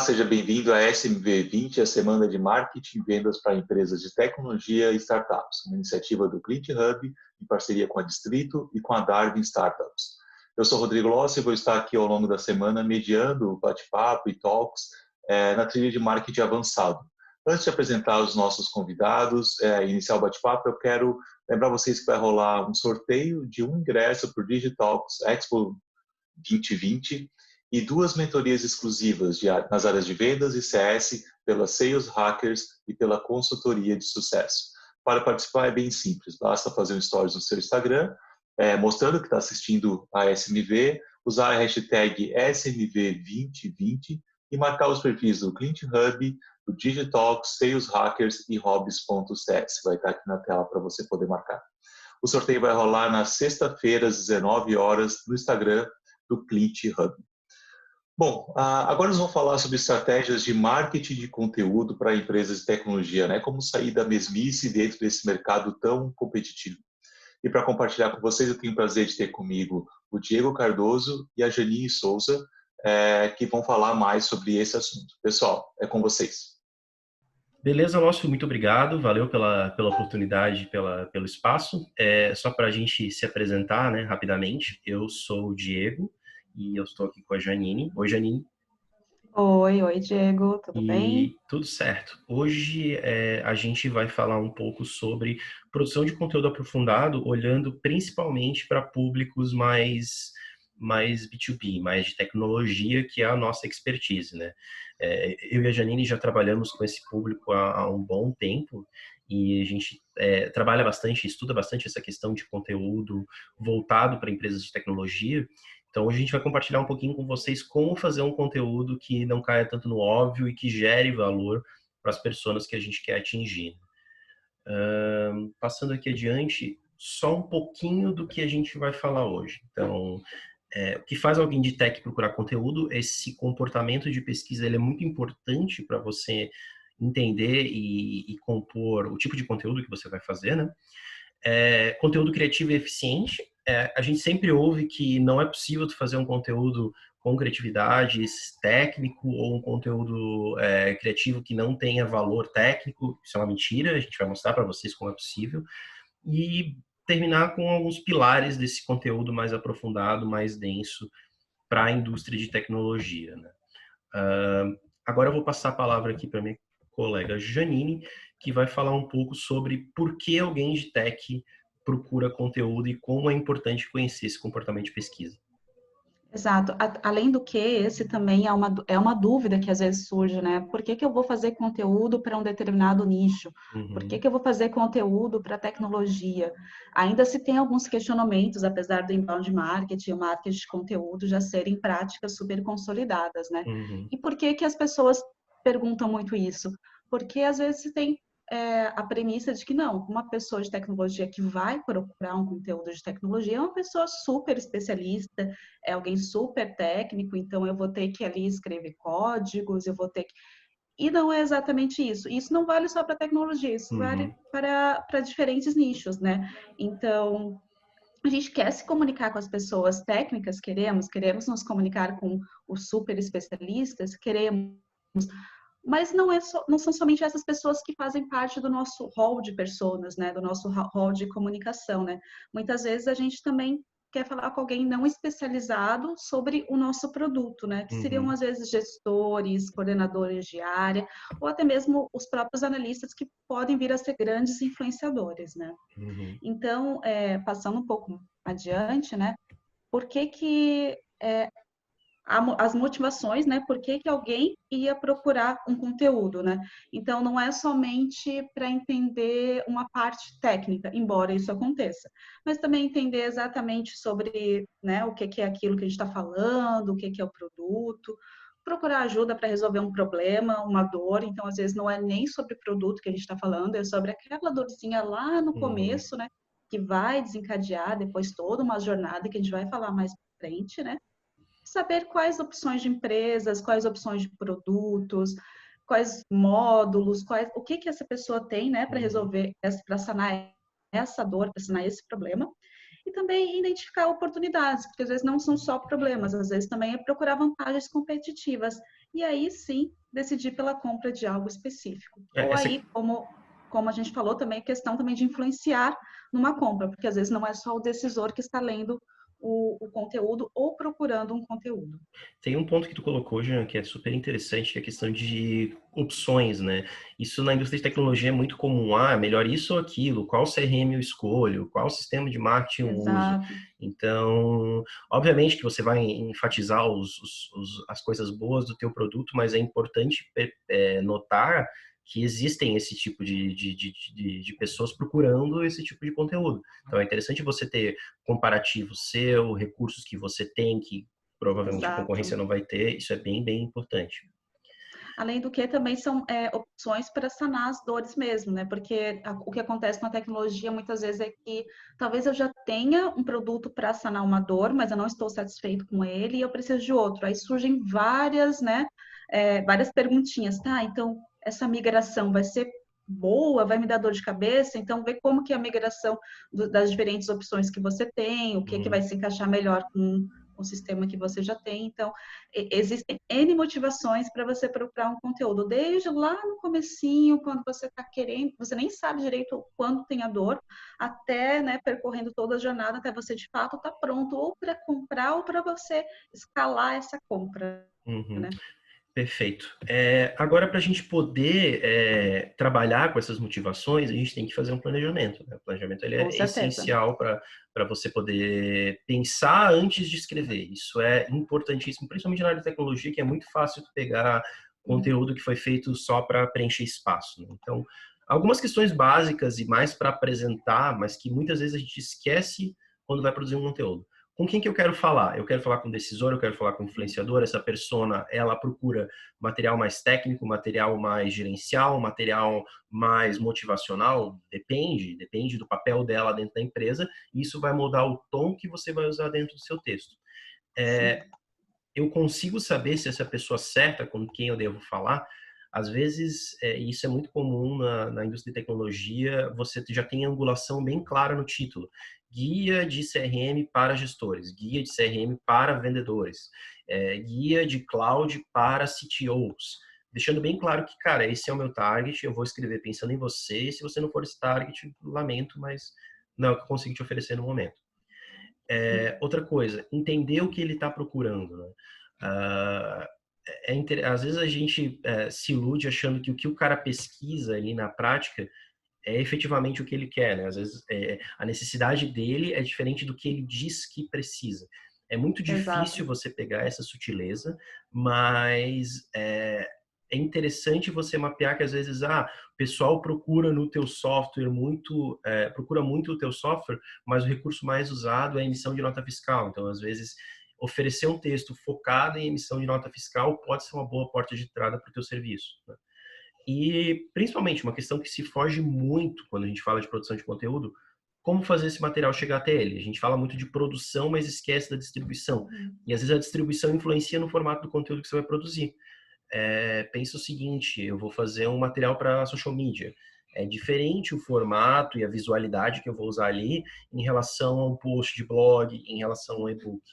seja bem-vindo à SMV20, a Semana de Marketing e Vendas para Empresas de Tecnologia e Startups, uma iniciativa do Clint Hub, em parceria com a Distrito e com a Darwin Startups. Eu sou Rodrigo Lossi e vou estar aqui ao longo da semana mediando bate-papo e talks na trilha de marketing avançado. Antes de apresentar os nossos convidados e iniciar o bate-papo, eu quero lembrar vocês que vai rolar um sorteio de um ingresso para o Digitalks Expo 2020 e 2 mentorias exclusivas nas áreas de vendas e CS pela Sales Hackers e pela consultoria de sucesso. Para participar é bem simples, basta fazer um stories no seu Instagram, mostrando que está assistindo a SMV, usar a hashtag SMV2020 e marcar os perfis do Clint Hub, do Digitalks, Sales Hackers e Hobbies.cs. Vai estar aqui na tela para você poder marcar. O sorteio vai rolar na sexta-feira, às 19 horas, no Instagram do Clint Hub. Bom, agora nós vamos falar sobre estratégias de marketing de conteúdo para empresas de tecnologia, né? Como sair da mesmice dentro desse mercado tão competitivo. E para compartilhar com vocês, eu tenho o prazer de ter comigo o Diego Cardoso e a Janine Souza, que vão falar mais sobre esse assunto. Pessoal, é com vocês. Beleza, Lócio, muito obrigado, valeu pela oportunidade, pelo espaço. Só para a gente se apresentar, né, rapidamente, eu sou o Diego e eu estou aqui com a Janine. Oi, Janine. Oi, Diego, tudo bem? Tudo certo. Hoje a gente vai falar um pouco sobre produção de conteúdo aprofundado, olhando principalmente para públicos mais B2B, mais de tecnologia, que é a nossa expertise, né? Eu e a Janine já trabalhamos com esse público há um bom tempo e a gente trabalha bastante, estuda bastante essa questão de conteúdo voltado para empresas de tecnologia. Então, hoje a gente vai compartilhar um pouquinho com vocês como fazer um conteúdo que não caia tanto no óbvio e que gere valor para as pessoas que a gente quer atingir. Passando aqui adiante, só um pouquinho do que a gente vai falar hoje. Então, o que faz alguém de tech procurar conteúdo, esse comportamento de pesquisa, ele é muito importante para você entender e compor o tipo de conteúdo que você vai fazer, né? Conteúdo criativo e eficiente. A gente sempre ouve que não é possível tu fazer um conteúdo com criatividade técnico ou um conteúdo criativo que não tenha valor técnico. Isso é uma mentira, a gente vai mostrar para vocês como é possível. E terminar com alguns pilares desse conteúdo mais aprofundado, mais denso para a indústria de tecnologia, né? Agora eu vou passar a palavra aqui para minha colega Janine, que vai falar um pouco sobre por que alguém de tech procura conteúdo e como é importante conhecer esse comportamento de pesquisa. Exato. Além do que, esse também é uma dúvida que às vezes surge, né? Por que eu vou fazer conteúdo para um determinado nicho? Por que eu vou fazer conteúdo para tecnologia? Ainda se tem alguns questionamentos, apesar do inbound marketing e o marketing de conteúdo já serem práticas super consolidadas, né? E por que as pessoas perguntam muito isso? Porque às vezes tem a premissa de que não, uma pessoa de tecnologia que vai procurar um conteúdo de tecnologia é uma pessoa super especialista, é alguém super técnico, então eu vou ter que ali escrever códigos, eu vou ter que... E não é exatamente isso. Isso não vale só para tecnologia, isso vale para diferentes nichos, né? Então, a gente quer se comunicar com as pessoas técnicas, queremos nos comunicar com os super especialistas, queremos, mas não são somente essas pessoas que fazem parte do nosso hall de personas, né? Do nosso hall de comunicação, né? Muitas vezes a gente também quer falar com alguém não especializado sobre o nosso produto, né? Que seriam, às vezes, gestores, coordenadores de área, ou até mesmo os próprios analistas que podem vir a ser grandes influenciadores, né? Então, passando um pouco adiante, né? Por que as motivações, né? Por que alguém ia procurar um conteúdo, né? Então, não é somente para entender uma parte técnica, embora isso aconteça, mas também entender exatamente sobre, né, o que é aquilo que a gente está falando, o que é o produto, procurar ajuda para resolver um problema, uma dor. Então, às vezes, não é nem sobre o produto que a gente está falando, é sobre aquela dorzinha lá no começo, né? Que vai desencadear depois toda uma jornada que a gente vai falar mais para frente, né? Saber quais opções de empresas, quais opções de produtos, quais módulos, o que essa pessoa tem, né, para resolver, para sanar essa dor, para sanar esse problema. E também identificar oportunidades, porque às vezes não são só problemas, às vezes também é procurar vantagens competitivas. e aí sim decidir pela compra de algo específico. Ou Essa... aí, como a gente falou também, a questão também de influenciar numa compra, porque às vezes não é só o decisor que está lendo o conteúdo ou procurando um conteúdo. Tem um ponto que tu colocou, Jean, que é super interessante, que é a questão de opções, né? Isso na indústria de tecnologia é muito comum. Ah, melhor isso ou aquilo, qual CRM eu escolho, qual sistema de marketing eu uso. Exato. Então, obviamente que você vai enfatizar as coisas boas do teu produto, mas é importante notar que existem esse tipo de pessoas procurando esse tipo de conteúdo. Então, é interessante você ter comparativo seu, recursos que você tem, que provavelmente a Exato. concorrência não vai ter, isso é bem, bem importante. Além do que também são opções para sanar as dores mesmo, né? Porque o que acontece na tecnologia muitas vezes é que talvez eu já tenha um produto para sanar uma dor, mas eu não estou satisfeito com ele e eu preciso de outro. Aí surgem várias, né? Várias perguntinhas, tá? Então, essa migração vai ser boa, vai me dar dor de cabeça, então ver como que é a migração das diferentes opções que você tem, o que que vai se encaixar melhor com o sistema que você já tem. Então, existem N motivações para você procurar um conteúdo, desde lá no comecinho, quando você está querendo, você nem sabe direito quando tem a dor, até, né, percorrendo toda a jornada, até você de fato estar pronto ou para comprar ou para você escalar essa compra, Uhum. né? Perfeito. Agora, para a gente poder trabalhar com essas motivações, a gente tem que fazer um planejamento, né? O planejamento ele Com é certeza. essencial para você poder pensar antes de escrever. Isso é importantíssimo, principalmente na área de tecnologia, que é muito fácil tu pegar conteúdo que foi feito só para preencher espaço, né? Então, algumas questões básicas e mais para apresentar, mas que muitas vezes a gente esquece quando vai produzir um conteúdo. Com quem que eu quero falar? Eu quero falar com o decisor, eu quero falar com o influenciador. Essa persona, ela procura material mais técnico, material mais gerencial, material mais motivacional? Depende do papel dela dentro da empresa. E isso vai mudar o tom que você vai usar dentro do seu texto. Sim. Eu consigo saber se essa pessoa certa com quem eu devo falar. Às vezes, isso é muito comum na indústria de tecnologia, você já tem a angulação bem clara no título. Guia de CRM para gestores, guia de CRM para vendedores, guia de cloud para CTOs. Deixando bem claro que, cara, esse é o meu target, eu vou escrever pensando em você, e se você não for esse target, lamento, mas não é o que eu consigo te oferecer no momento. Outra coisa, entender o que ele está procurando, né? Às vezes a gente se ilude achando que o o cara pesquisa ali na prática é efetivamente o que ele quer, né? Às vezes a necessidade dele é diferente do que ele diz que precisa. É muito Exato. difícil você pegar essa sutileza, mas é interessante você mapear que às vezes o pessoal procura no teu software procura muito o teu software, mas o recurso mais usado é a emissão de nota fiscal. Então, às vezes, oferecer um texto focado em emissão de nota fiscal pode ser uma boa porta de entrada para o teu serviço, né? E, principalmente, uma questão que se foge muito quando a gente fala de produção de conteúdo, como fazer esse material chegar até ele. A gente fala muito de produção, mas esquece da distribuição. E, às vezes, a distribuição influencia no formato do conteúdo que você vai produzir. Pensa o seguinte, eu vou fazer um material para social media. É diferente o formato e a visualidade que eu vou usar ali em relação a um post de blog, em relação ao e-book.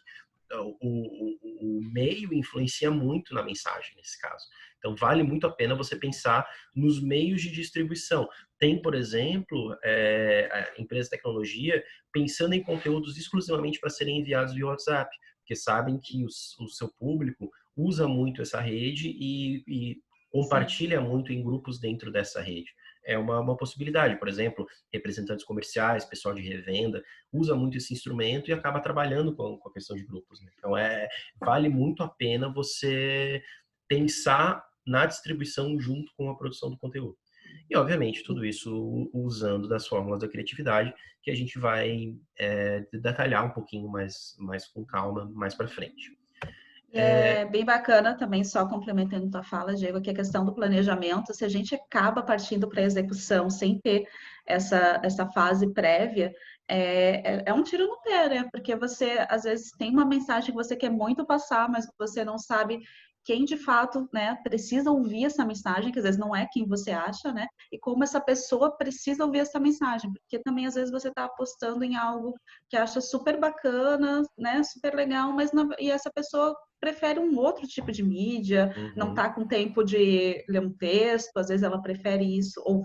O meio influencia muito na mensagem nesse caso. Então, vale muito a pena você pensar nos meios de distribuição. Tem, por exemplo, a empresa de tecnologia pensando em conteúdos exclusivamente para serem enviados via WhatsApp, porque sabem que o seu público usa muito essa rede e compartilha muito em grupos dentro dessa rede. É uma possibilidade. Por exemplo, representantes comerciais, pessoal de revenda, usa muito esse instrumento e acaba trabalhando com a questão de grupos, né? Então, vale muito a pena você pensar na distribuição junto com a produção do conteúdo. E, obviamente, tudo isso usando das fórmulas da criatividade, que a gente vai detalhar um pouquinho mais com calma mais para frente. É bem bacana também, só complementando tua fala, Diego, que a questão do planejamento, se a gente acaba partindo para a execução sem ter essa fase prévia, é um tiro no pé, né? Porque você, às vezes, tem uma mensagem que você quer muito passar, mas você não sabe quem de fato, né, precisa ouvir essa mensagem, que às vezes não é quem você acha, né, e como essa pessoa precisa ouvir essa mensagem, porque também às vezes você está apostando em algo que acha super bacana, né, super legal, mas e essa pessoa prefere um outro tipo de mídia, não está com tempo de ler um texto, às vezes ela prefere isso, ou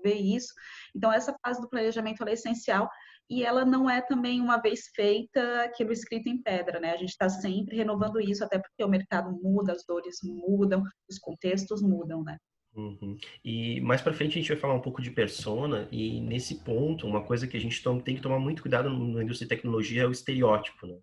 ver isso. Então, essa fase do planejamento ela é essencial e ela não é também, uma vez feita, aquilo escrito em pedra, né? A gente está sempre renovando isso, até porque o mercado muda, as dores mudam, os contextos mudam, né? Uhum. E mais para frente a gente vai falar um pouco de persona, e nesse ponto, uma coisa que a gente tem que tomar muito cuidado na indústria de tecnologia é o estereótipo, né?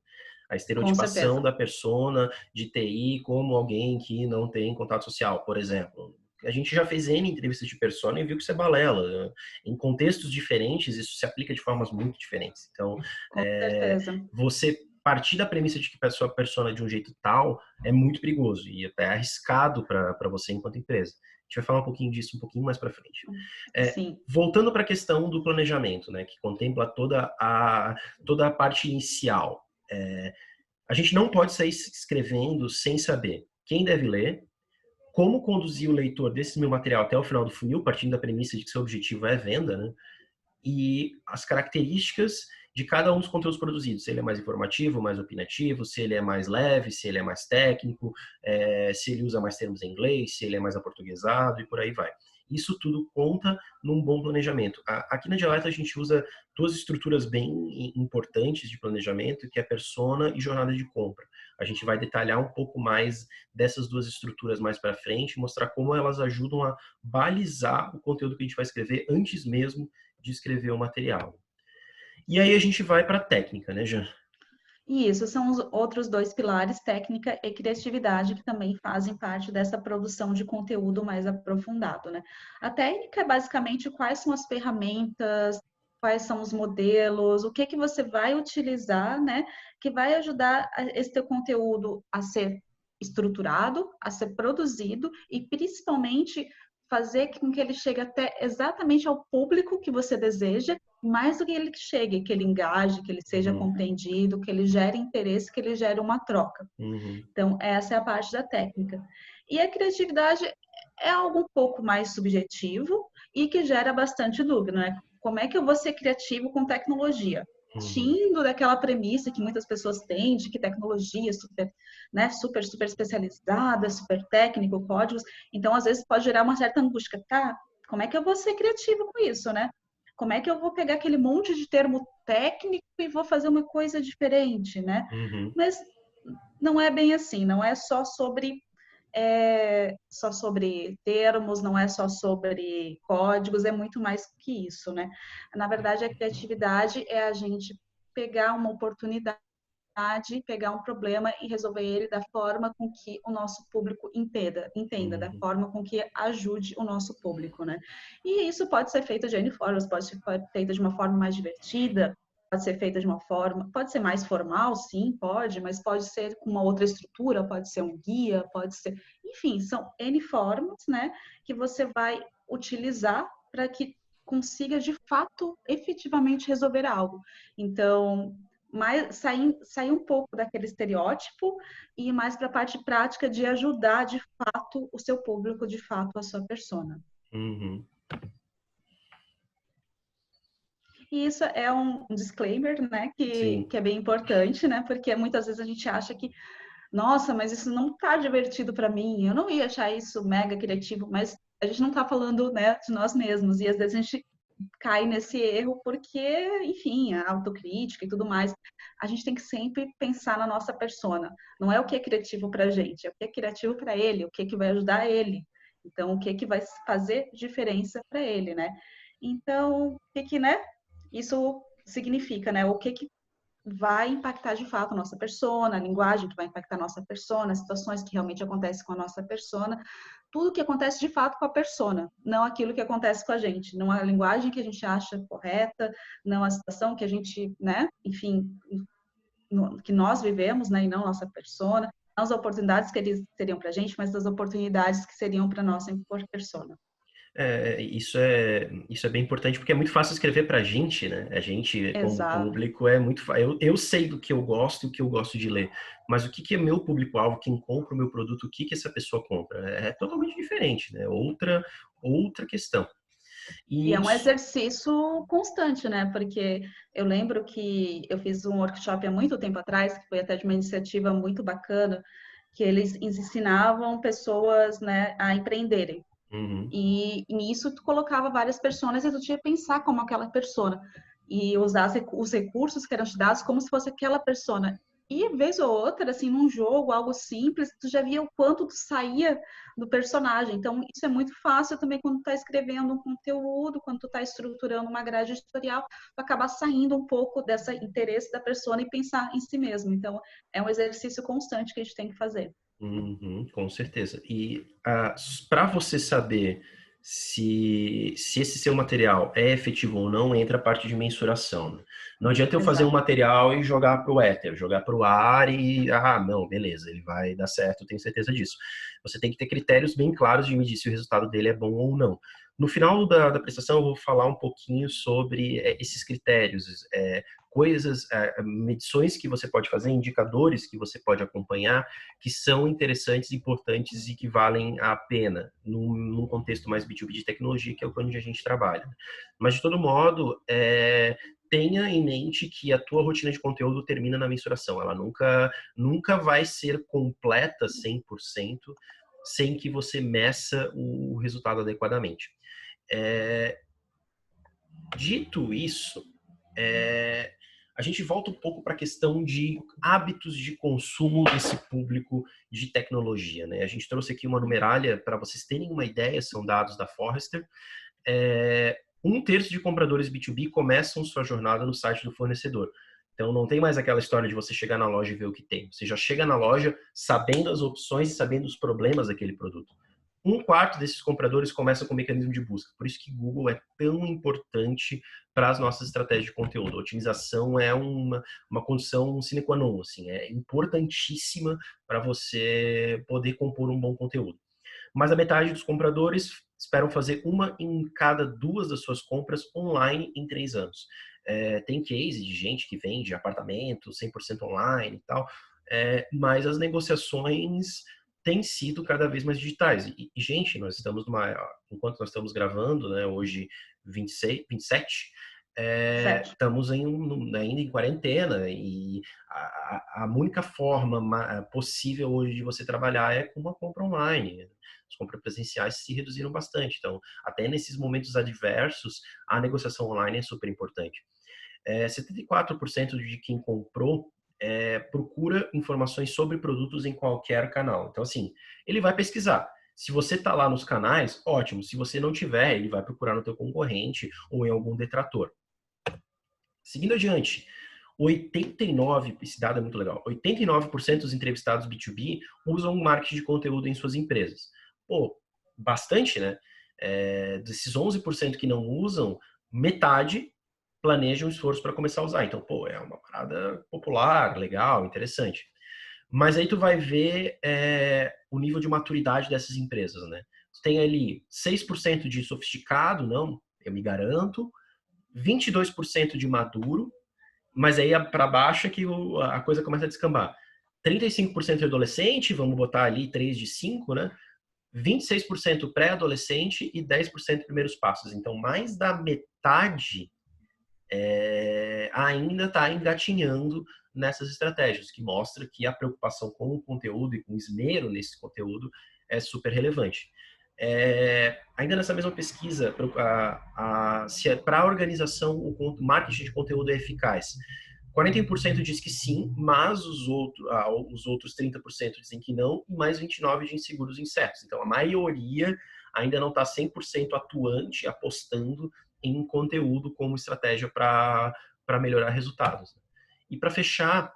A Com estereotipação certeza. da persona de TI como alguém que não tem contato social, por exemplo. A gente já fez N entrevistas de persona e viu que isso é balela, né? Em contextos diferentes, isso se aplica de formas muito diferentes. Então, Com certeza. você partir da premissa de que a sua persona é de um jeito tal é muito perigoso e até arriscado para você enquanto empresa. A gente vai falar um pouquinho disso um pouquinho mais para frente. Sim. Voltando para a questão do planejamento, né, que contempla toda a parte inicial. A gente não pode sair escrevendo sem saber quem deve ler, como conduzir o leitor desse meu material até o final do funil, partindo da premissa de que seu objetivo é venda, né? E as características de cada um dos conteúdos produzidos. Se ele é mais informativo, mais opinativo, se ele é mais leve, se ele é mais técnico, se ele usa mais termos em inglês, se ele é mais aportuguesado e por aí vai. Isso tudo conta num bom planejamento. Aqui na Dialeta a gente usa duas estruturas bem importantes de planejamento, que é persona e jornada de compra. A gente vai detalhar um pouco mais dessas duas estruturas mais para frente, mostrar como elas ajudam a balizar o conteúdo que a gente vai escrever antes mesmo de escrever o material. E aí a gente vai para a técnica, né, Jean? E isso são os outros dois pilares, técnica e criatividade, que também fazem parte dessa produção de conteúdo mais aprofundado, né? A técnica é basicamente quais são as ferramentas, quais são os modelos, o que que você vai utilizar, né? Que vai ajudar esse teu conteúdo a ser estruturado, a ser produzido e principalmente fazer com que ele chegue até exatamente ao público que você deseja, mais do que ele chegue, que ele engaje, que ele seja compreendido, que ele gere interesse, que ele gere uma troca. Então, essa é a parte da técnica. E a criatividade é algo um pouco mais subjetivo e que gera bastante dúvida, né? Como é que eu vou ser criativo com tecnologia? Partindo daquela premissa que muitas pessoas têm de que tecnologia é super, né, super especializada, super técnico, códigos. Então, às vezes, pode gerar uma certa angústia. Tá, como é que eu vou ser criativo com isso, né? Como é que eu vou pegar aquele monte de termo técnico e vou fazer uma coisa diferente, né? Mas não é bem assim, não é só sobre termos, não é só sobre códigos, é muito mais que isso, né? Na verdade, a criatividade é a gente pegar uma oportunidade, pegar um problema e resolver ele da forma com que o nosso público entenda, da forma com que ajude o nosso público, né? E isso pode ser feito de N formas, pode ser feito de uma forma mais divertida, pode ser feita de uma forma, pode ser mais formal, sim, pode, mas pode ser com uma outra estrutura, pode ser um guia, pode ser, enfim, são N formas, né, que você vai utilizar para que consiga de fato, efetivamente resolver algo. Então, sair um pouco daquele estereótipo e ir mais para a parte prática de ajudar de fato o seu público, de fato a sua persona. E isso é um disclaimer, né, que é bem importante, né, porque muitas vezes a gente acha que, nossa, mas isso não tá divertido para mim, eu não ia achar isso mega criativo, mas a gente não tá falando, né, de nós mesmos, e às vezes a gente cai nesse erro porque, enfim, a autocrítica e tudo mais. A gente tem que sempre pensar na nossa persona. Não é o que é criativo para a gente, é o que é criativo para ele, o que é que vai ajudar ele. Então, o que é que vai fazer diferença para ele, né? Então, o que né? Isso significa, né? O que vai impactar de fato a nossa persona, a linguagem que vai impactar a nossa persona, as situações que realmente acontecem com a nossa persona, tudo que acontece de fato com a persona, não aquilo que acontece com a gente, não a linguagem que a gente acha correta, não a situação que a gente, né, enfim, que nós vivemos, né, e não nossa persona, não as oportunidades que eles teriam para a gente, mas as oportunidades que seriam para nossa persona. Isso é bem importante, porque é muito fácil escrever para a gente, né? A gente, como Exato. público, é muito fácil. Eu sei do que eu gosto e o que eu gosto de ler, mas o que que é meu público-alvo, quem compra o meu produto, o que que essa pessoa compra? É totalmente diferente, né? Outra questão. E E é um isso. exercício constante, né? Porque eu lembro que eu fiz um workshop há muito tempo atrás, que foi até de uma iniciativa muito bacana, que eles ensinavam pessoas, né, a empreenderem. Uhum. E nisso tu colocava várias personas e tu tinha que pensar como aquela persona e usar os recursos que eram te dados como se fosse aquela persona. E vez ou outra, assim, num jogo, algo simples, tu já via o quanto tu saía do personagem. Então, isso é muito fácil também quando tu tá escrevendo um conteúdo, quando tu tá estruturando uma grade editorial, tu acabar saindo um pouco desse interesse da persona e pensar em si mesmo. Então, é um exercício constante que a gente tem que fazer. Uhum, com certeza. E para você saber se esse seu material é efetivo ou não, entra a parte de mensuração, né? Não adianta eu fazer um Exato. material e jogar para o éter, jogar para o ar e, não, beleza, ele vai dar certo, eu tenho certeza disso. Você tem que ter critérios bem claros de medir se o resultado dele é bom ou não. No final da prestação, eu vou falar um pouquinho sobre esses critérios, coisas, medições que você pode fazer, indicadores que você pode acompanhar, que são interessantes, importantes e que valem a pena num contexto mais B2B de tecnologia, que é onde a gente trabalha. Mas, de todo modo, tenha em mente que a tua rotina de conteúdo termina na mensuração. Ela nunca vai ser completa 100% sem que você meça o resultado adequadamente. Dito isso, a gente volta um pouco para a questão de hábitos de consumo desse público de tecnologia, né? A gente trouxe aqui uma numeralha para vocês terem uma ideia, são dados da Forrester. 1/3 de compradores B2B começam sua jornada no site do fornecedor. Então, não tem mais aquela história de você chegar na loja e ver o que tem. Você já chega na loja sabendo as opções e sabendo os problemas daquele produto. 1/4 desses compradores começam com o mecanismo de busca. Por isso que Google é tão importante para as nossas estratégias de conteúdo. A otimização é uma condição sine qua non, assim, é importantíssima para você poder compor um bom conteúdo. Mas a metade dos compradores esperam fazer uma em cada 2 das suas compras online em 3 anos. Tem case de gente que vende apartamento 100% online e tal, mas as negociações têm sido cada vez mais digitais. Gente, nós estamos enquanto nós estamos gravando, né, hoje 26, 27, 7. estamos ainda em quarentena e a única forma possível hoje de você trabalhar é com uma compra online. As compras presenciais se reduziram bastante. Então, até nesses momentos adversos, a negociação online é super importante. 74% de quem comprou procura informações sobre produtos em qualquer canal. Então, assim, ele vai pesquisar. Se você está lá nos canais, ótimo. Se você não tiver, ele vai procurar no teu concorrente ou em algum detrator. Seguindo adiante, esse dado é muito legal, 89% dos entrevistados B2B usam marketing de conteúdo em suas empresas. Pô, bastante, né? Desses 11% que não usam, metade planejam esforço para começar a usar. Então, pô, é uma parada popular, legal, interessante. Mas aí tu vai ver o nível de maturidade dessas empresas, né? Tu tem ali 6% de sofisticado, não, eu me garanto, 22% de maduro, mas aí para baixo é que a coisa começa a descambar. 35% de adolescente, vamos botar ali 3 de 5, né? 26% pré-adolescente e 10% primeiros passos. Então, mais da metade ainda está engatinhando nessas estratégias, que mostra que a preocupação com o conteúdo e com esmero nesse conteúdo é super relevante. Ainda nessa mesma pesquisa, se para a organização o marketing de conteúdo é eficaz, 41% diz que sim, mas os outros 30% dizem que não, e mais 29% de inseguros e incertos. Então, a maioria ainda não está 100% atuante, apostando em conteúdo como estratégia para melhorar resultados. E para fechar,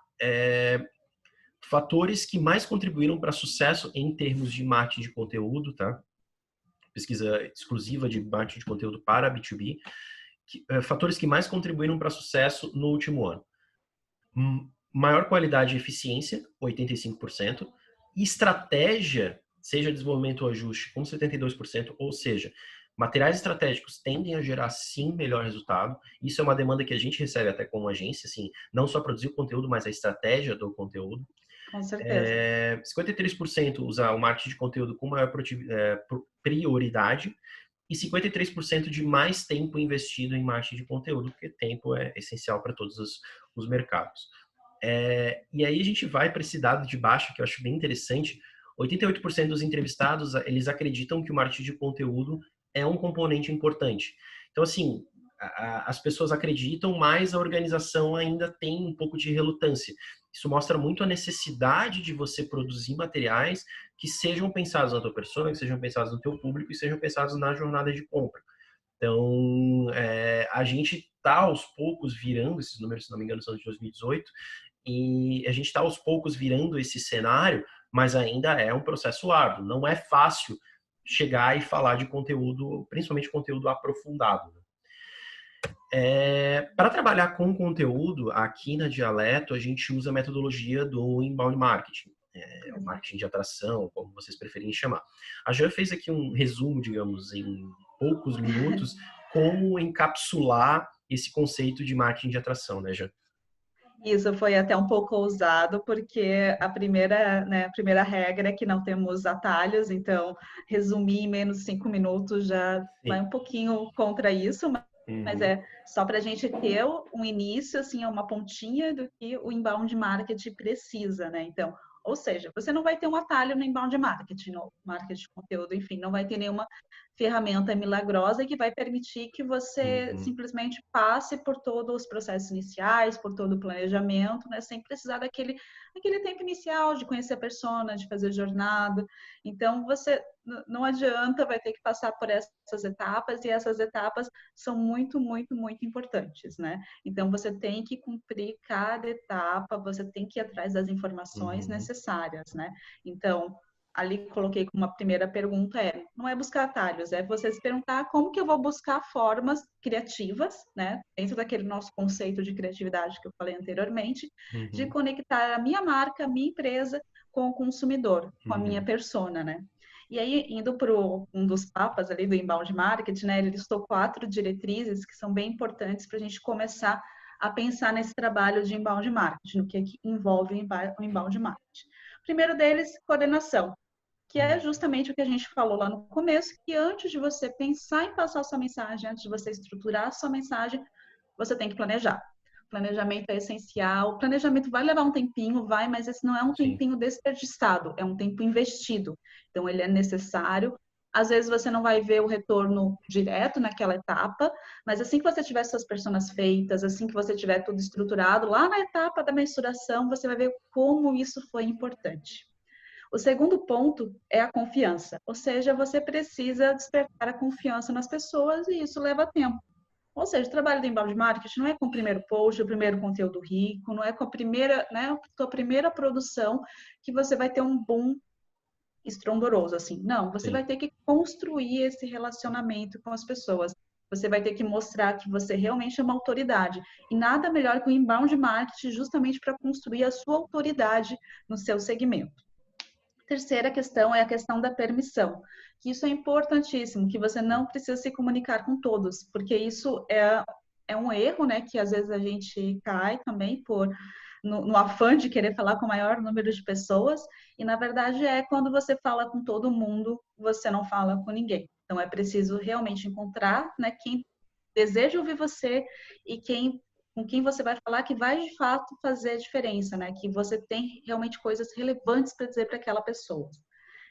fatores que mais contribuíram para sucesso em termos de marketing de conteúdo, tá? Pesquisa exclusiva de marketing de conteúdo para B2B, fatores que mais contribuíram para sucesso no último ano. Maior qualidade e eficiência, 85%, e estratégia, seja desenvolvimento ou ajuste, com 72%, ou seja, Materiais estratégicos tendem a gerar, sim, melhor resultado. Isso é uma demanda que a gente recebe até como agência, assim, não só produzir o conteúdo, mas a estratégia do conteúdo. Com certeza. 53% usa o marketing de conteúdo com maior prioridade e 53% de mais tempo investido em marketing de conteúdo, porque tempo é essencial para todos os mercados. E aí a gente vai para esse dado de baixo, que eu acho bem interessante. 88% dos entrevistados, eles acreditam que o marketing de conteúdo é um componente importante. Então, assim, as pessoas acreditam, mas a organização ainda tem um pouco de relutância. Isso mostra muito a necessidade de você produzir materiais que sejam pensados na tua persona, que sejam pensados no teu público e sejam pensados na jornada de compra. Então, a gente está aos poucos virando, esses números, se não me engano, são de 2018, e a gente está aos poucos virando esse cenário, mas ainda é um processo árduo. Não é fácil chegar e falar de conteúdo, principalmente conteúdo aprofundado. Para trabalhar com conteúdo, aqui na Dialeto, a gente usa a metodologia do inbound marketing, o marketing de atração, como vocês preferirem chamar. A Jean fez aqui um resumo, digamos, em poucos minutos, como encapsular esse conceito de marketing de atração, né, Jean? Isso foi até um pouco ousado, porque a primeira regra é que não temos atalhos, então resumir em menos de 5 minutos já vai um pouquinho contra isso, mas é só para a gente ter um início, assim, uma pontinha do que o inbound marketing precisa, né? Então, ou seja, você não vai ter um atalho no inbound marketing, no marketing de conteúdo, enfim, não vai ter nenhuma ferramenta milagrosa que vai permitir que você simplesmente passe por todos os processos iniciais, por todo o planejamento, né, sem precisar daquele tempo inicial de conhecer a persona, de fazer jornada. Então, você não adianta, vai ter que passar por essas etapas, e essas etapas são muito, muito, muito importantes, né? Então, você tem que cumprir cada etapa, você tem que ir atrás das informações necessárias, né? Então, ali coloquei como uma primeira pergunta não é buscar atalhos, é você se perguntar como que eu vou buscar formas criativas, né, dentro daquele nosso conceito de criatividade que eu falei anteriormente, de conectar a minha marca, a minha empresa com o consumidor, com a minha persona, né. E aí, indo para um dos papas ali do inbound marketing, né, ele listou 4 diretrizes que são bem importantes para a gente começar a pensar nesse trabalho de inbound marketing, no que envolve o inbound marketing. O primeiro deles, coordenação, que é justamente o que a gente falou lá no começo, que antes de você pensar em passar a sua mensagem, antes de você estruturar a sua mensagem, você tem que planejar. Planejamento é essencial. O planejamento vai levar um tempinho, mas esse não é um tempinho desperdiçado, é um tempo investido. Então, ele é necessário. Às vezes você não vai ver o retorno direto naquela etapa, mas assim que você tiver suas personas feitas, assim que você tiver tudo estruturado, lá na etapa da mensuração, você vai ver como isso foi importante. O segundo ponto é a confiança, ou seja, você precisa despertar a confiança nas pessoas e isso leva tempo. Ou seja, o trabalho do inbound marketing não é com o primeiro post, o primeiro conteúdo rico, não é com a tua primeira produção que você vai ter um boom estrondoroso, assim. Não, você vai ter que construir esse relacionamento com as pessoas. Você vai ter que mostrar que você realmente é uma autoridade. E nada melhor que o inbound marketing justamente para construir a sua autoridade no seu segmento. Terceira questão é a questão da permissão, que isso é importantíssimo, que você não precisa se comunicar com todos, porque isso é um erro, né, que às vezes a gente cai também no afã de querer falar com o maior número de pessoas, e na verdade quando você fala com todo mundo, você não fala com ninguém. Então é preciso realmente encontrar, né, quem deseja ouvir você e com quem você vai falar que vai de fato fazer a diferença, né? Que você tem realmente coisas relevantes para dizer para aquela pessoa.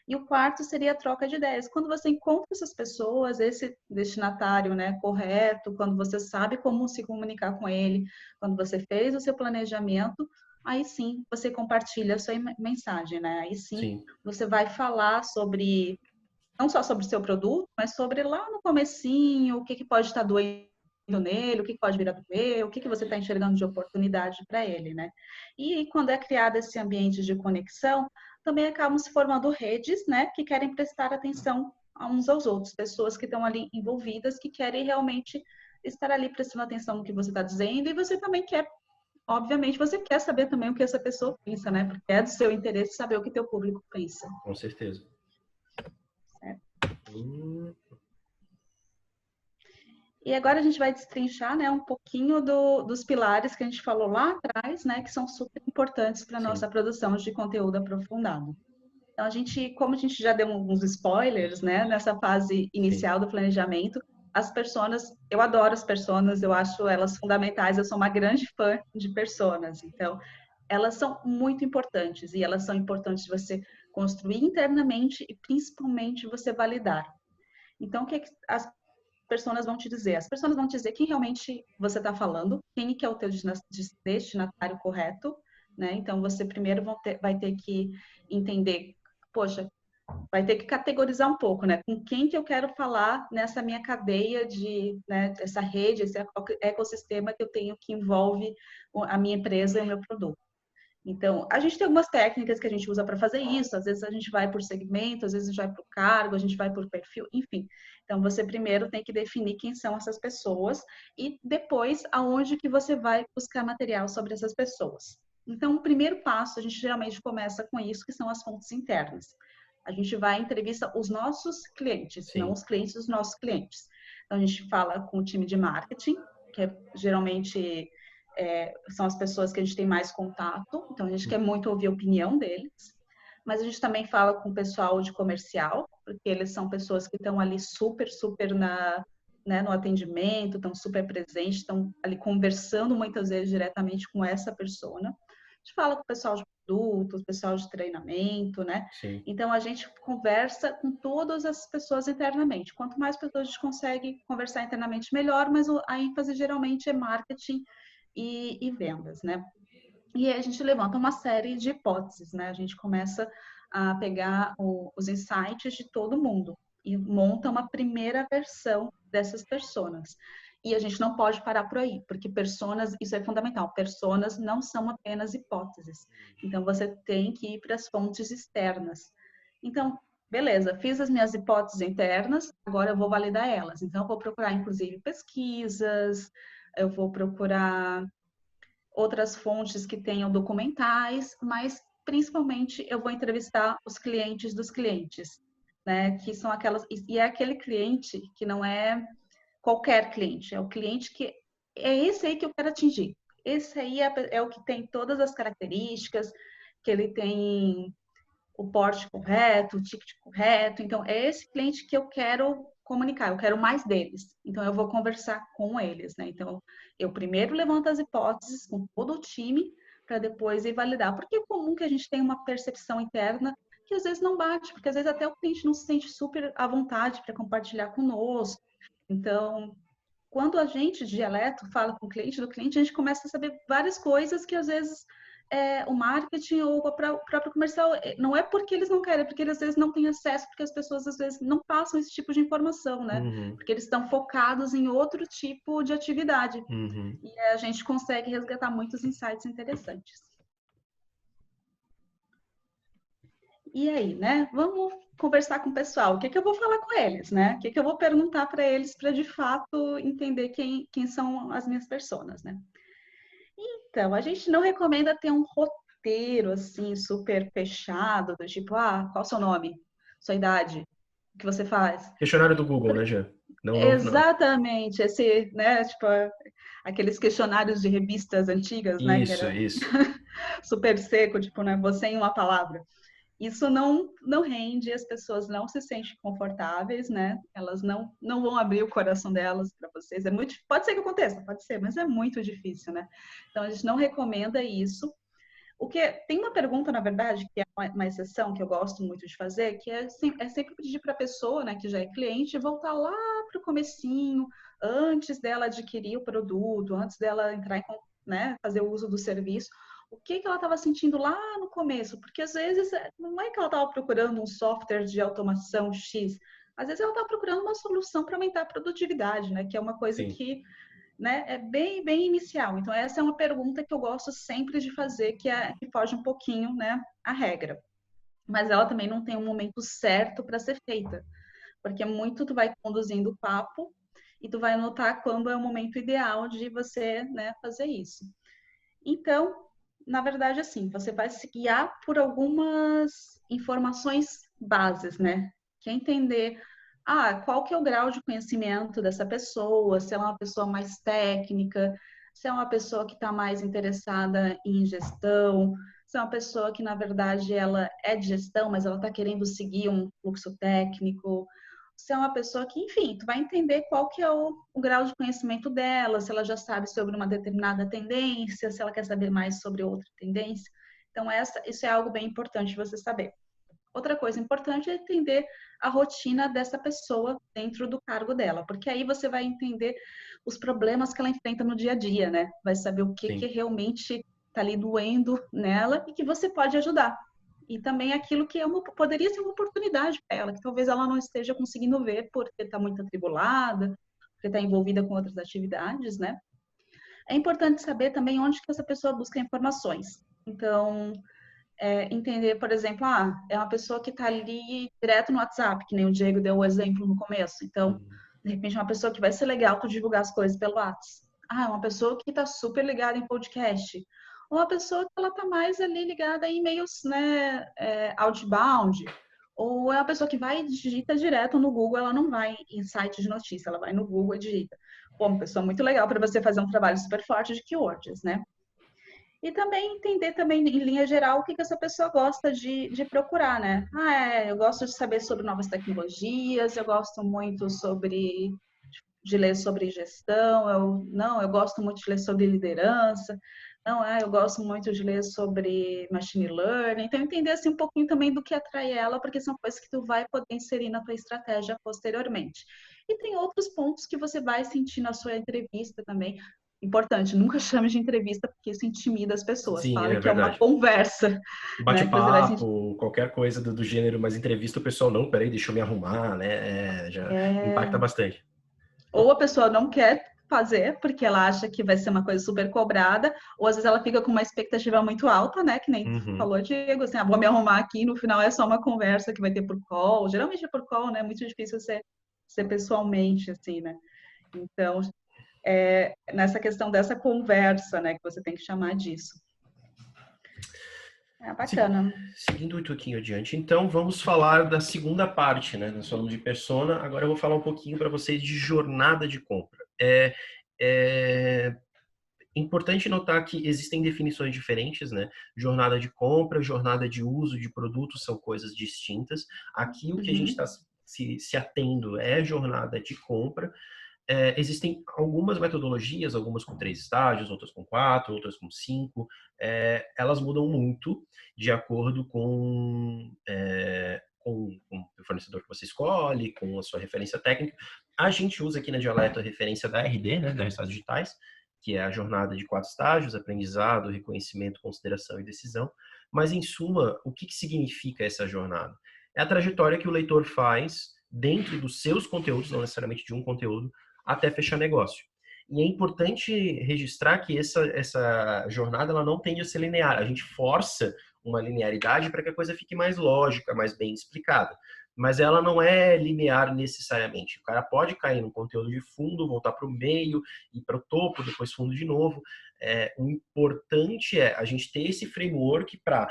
E o quarto seria a troca de ideias. Quando você encontra essas pessoas, esse destinatário, né, correto, quando você sabe como se comunicar com ele, quando você fez o seu planejamento, aí sim você compartilha a sua mensagem, né? Aí sim você vai falar sobre, não só sobre o seu produto, mas sobre lá no comecinho, o que pode estar doendo nele, o que pode vir a doer, o que você está enxergando de oportunidade para ele, né? E quando é criado esse ambiente de conexão, também acabam se formando redes, né, que querem prestar atenção uns aos outros, pessoas que estão ali envolvidas, que querem realmente estar ali prestando atenção no que você está dizendo, e você também quer, obviamente, você quer saber também o que essa pessoa pensa, né? Porque é do seu interesse saber o que teu público pensa. Com certeza. E agora a gente vai destrinchar, né, um pouquinho dos pilares que a gente falou lá atrás, né, que são super importantes para a nossa produção de conteúdo aprofundado. Então, como a gente já deu alguns spoilers, né, nessa fase inicial do planejamento, as personas, eu adoro as personas, eu acho elas fundamentais, eu sou uma grande fã de personas, então, elas são muito importantes, e elas são importantes você construir internamente e, principalmente, você validar. Então, o que as pessoas vão te dizer? As pessoas vão te dizer quem realmente você está falando, quem que é o teu destinatário correto, né? Então, você primeiro vai ter que entender, poxa, vai ter que categorizar um pouco, né? Com quem que eu quero falar nessa minha cadeia né, essa rede, esse ecossistema que eu tenho que envolve a minha empresa e o meu produto. Então, a gente tem algumas técnicas que a gente usa para fazer isso. Às vezes a gente vai por segmento, às vezes a gente vai por cargo, a gente vai por perfil, enfim. Então, você primeiro tem que definir quem são essas pessoas e depois aonde que você vai buscar material sobre essas pessoas. Então, o primeiro passo, a gente geralmente começa com isso, que são as fontes internas. A gente vai entrevista os nossos clientes, não os clientes dos nossos clientes. Então, a gente fala com o time de marketing, que geralmente são as pessoas que a gente tem mais contato, então a gente quer muito ouvir a opinião deles, mas a gente também fala com o pessoal de comercial, porque eles são pessoas que estão ali super no atendimento, estão super presentes, estão ali conversando muitas vezes diretamente com essa persona. A gente fala com o pessoal de produtos, pessoal de treinamento, né? Sim. Então a gente conversa com todas as pessoas internamente. Quanto mais pessoas a gente consegue conversar internamente, melhor, mas a ênfase geralmente é marketing e vendas, né? E aí a gente levanta uma série de hipóteses, né? A gente começa a pegar os insights de todo mundo e monta uma primeira versão dessas personas. E a gente não pode parar por aí, porque personas, isso é fundamental, personas não são apenas hipóteses. Então, você tem que ir para as fontes externas. Então, beleza, fiz as minhas hipóteses internas, agora eu vou validar elas. Então, eu vou procurar, inclusive, pesquisas, eu vou procurar outras fontes que tenham documentais, mas principalmente eu vou entrevistar os clientes dos clientes, né? Que são e é aquele cliente que não é qualquer cliente, é o cliente que é esse aí que eu quero atingir. Esse aí é o que tem todas as características, que ele tem o porte correto, o ticket correto. Então, é esse cliente que eu quero comunicar, eu quero mais deles. Então, eu vou conversar com eles, né? Então, eu primeiro levanto as hipóteses com todo o time, para depois ir validar. Porque é comum que a gente tenha uma percepção interna que às vezes não bate, porque às vezes até o cliente não se sente super à vontade para compartilhar conosco. Então, quando a gente, de dialeto, fala com o cliente do cliente, a gente começa a saber várias coisas que às vezes o marketing ou o próprio comercial não é porque eles não querem, é porque eles às vezes não têm acesso, porque as pessoas às vezes não passam esse tipo de informação, né? Porque eles estão focados em outro tipo de atividade. E a gente consegue resgatar muitos insights interessantes. E aí, né? Vamos conversar com o pessoal. O que eu vou falar com eles, né? O que eu vou perguntar para eles para de fato entender quem são as minhas personas, né? Então, a gente não recomenda ter um roteiro assim super fechado, do tipo, qual o seu nome? Sua idade? O que você faz? Questionário do Google, né, Jean? Não. Exatamente, esse, né, tipo, aqueles questionários de revistas antigas, né, que era Isso. super seco, tipo, né, você em uma palavra. Isso não rende, as pessoas não se sentem confortáveis, né? Elas não vão abrir o coração delas para vocês. Pode ser que aconteça, pode ser, mas é muito difícil, né? Então a gente não recomenda isso. Tem uma pergunta, na verdade, que é uma exceção que eu gosto muito de fazer, que é sempre pedir para a pessoa, né, que já é cliente, voltar lá para o comecinho, antes dela adquirir o produto, antes dela entrar né, fazer o uso do serviço. O que ela estava sentindo lá no começo? Porque às vezes não é que ela estava procurando um software de automação X, às vezes ela estava procurando uma solução para aumentar a produtividade, né? Que é uma coisa que, né, é bem inicial. Então essa é uma pergunta que eu gosto sempre de fazer, que foge um pouquinho, né, a regra. Mas ela também não tem um momento certo para ser feita, porque tu vai conduzindo o papo e tu vai notar quando é o momento ideal de você, né, fazer isso. Então, na verdade, assim, você vai se guiar por algumas informações bases, né? Que é entender qual que é o grau de conhecimento dessa pessoa, se ela é uma pessoa mais técnica, se é uma pessoa que está mais interessada em gestão, se é uma pessoa que, na verdade, ela é de gestão, mas ela está querendo seguir um fluxo técnico, se é uma pessoa que, enfim, tu vai entender qual que é o grau de conhecimento dela, se ela já sabe sobre uma determinada tendência, se ela quer saber mais sobre outra tendência. Então, isso é algo bem importante você saber. Outra coisa importante é entender a rotina dessa pessoa dentro do cargo dela, porque aí você vai entender os problemas que ela enfrenta no dia a dia, né? Vai saber o que, que realmente está ali doendo nela e que você pode ajudar. E também aquilo que poderia ser uma oportunidade para ela, que talvez ela não esteja conseguindo ver porque está muito atribulada, porque está envolvida com outras atividades, né? É importante saber também onde que essa pessoa busca informações. Então, entender, por exemplo, é uma pessoa que está ali direto no WhatsApp, que nem o Diego deu o exemplo no começo. Então, de repente, uma pessoa que vai ser legal para divulgar as coisas pelo WhatsApp. É uma pessoa que está super ligada em podcast. Ou uma pessoa que ela está mais ali ligada em e-mails, né, outbound. Ou é uma pessoa que vai e digita direto no Google, ela não vai em site de notícia, ela vai no Google e digita. Pô, uma pessoa muito legal para você fazer um trabalho super forte de keywords, né? E também entender também, em linha geral, o que essa pessoa gosta de procurar, né? Eu gosto de saber sobre novas tecnologias, eu gosto muito de ler sobre gestão, eu gosto muito de ler sobre liderança, eu gosto muito de ler sobre machine learning. Então, entender assim um pouquinho também do que atrai ela, porque são coisas que tu vai poder inserir na tua estratégia posteriormente. E tem outros pontos que você vai sentir na sua entrevista também. Importante, nunca chame de entrevista, porque isso intimida as pessoas. Sim, Fale é que é uma verdade. conversa, né? Que você vai sentir. Bate-papo, qualquer coisa do gênero, mas entrevista o pessoal, não, peraí, deixa eu me arrumar, né? Já impacta bastante. Ou a pessoa não quer fazer, porque ela acha que vai ser uma coisa super cobrada, ou às vezes ela fica com uma expectativa muito alta, né? Que nem falou, Diego, assim, vou me arrumar aqui, no final é só uma conversa que vai ter por call. Geralmente é por call, né? É muito difícil ser pessoalmente, assim, né? Então, nessa questão dessa conversa, né? Que você tem que chamar disso. Bacana. Seguindo um pouquinho adiante, então vamos falar da segunda parte, né? Nós falamos de persona, agora eu vou falar um pouquinho para vocês de jornada de compra. É importante notar que existem definições diferentes, né? Jornada de compra, jornada de uso de produtos são coisas distintas. Aqui o que a gente está se atendo é jornada de compra. Existem algumas metodologias, algumas com 3 estágios, outras com 4, outras com 5. Elas mudam muito de acordo com o fornecedor que você escolhe, com a sua referência técnica. A gente usa aqui na Dialeto a referência da RD, né, da Resultados Digitais, que é a jornada de 4 estágios: aprendizado, reconhecimento, consideração e decisão. Mas, em suma, o que significa essa jornada? É a trajetória que o leitor faz dentro dos seus conteúdos, não necessariamente de um conteúdo, até fechar negócio. E é importante registrar que essa jornada ela não tende a ser linear. A gente força uma linearidade para que a coisa fique mais lógica, mais bem explicada. Mas ela não é linear necessariamente. O cara pode cair no conteúdo de fundo, voltar para o meio, ir para o topo, depois fundo de novo. O importante é a gente ter esse framework para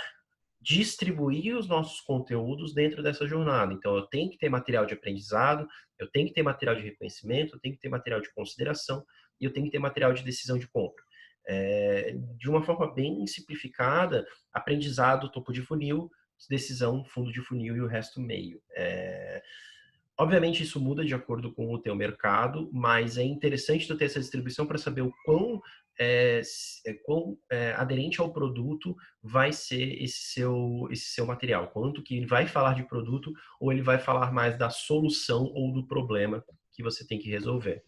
distribuir os nossos conteúdos dentro dessa jornada. Então, eu tenho que ter material de aprendizado, eu tenho que ter material de reconhecimento, eu tenho que ter material de consideração e eu tenho que ter material de decisão de compra. De uma forma bem simplificada: aprendizado, topo de funil; decisão, fundo de funil; e o resto meio. Obviamente isso muda de acordo com o teu mercado, mas é interessante tu ter essa distribuição para saber o quão aderente ao produto vai ser esse seu material. Quanto que ele vai falar de produto ou ele vai falar mais da solução ou do problema que você tem que resolver.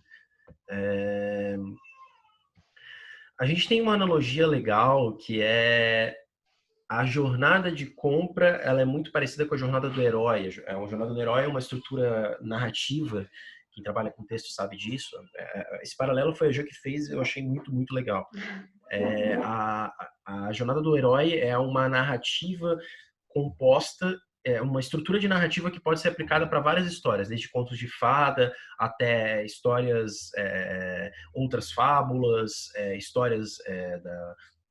A gente tem uma analogia legal que é a jornada de compra. Ela é muito parecida com a jornada do herói. A jornada do herói é uma estrutura narrativa. Quem trabalha com texto sabe disso. Esse paralelo foi a Jo que fez, eu achei muito, muito legal. A jornada do herói é uma narrativa composta, uma estrutura de narrativa que pode ser aplicada para várias histórias, desde contos de fada até histórias, outras fábulas, histórias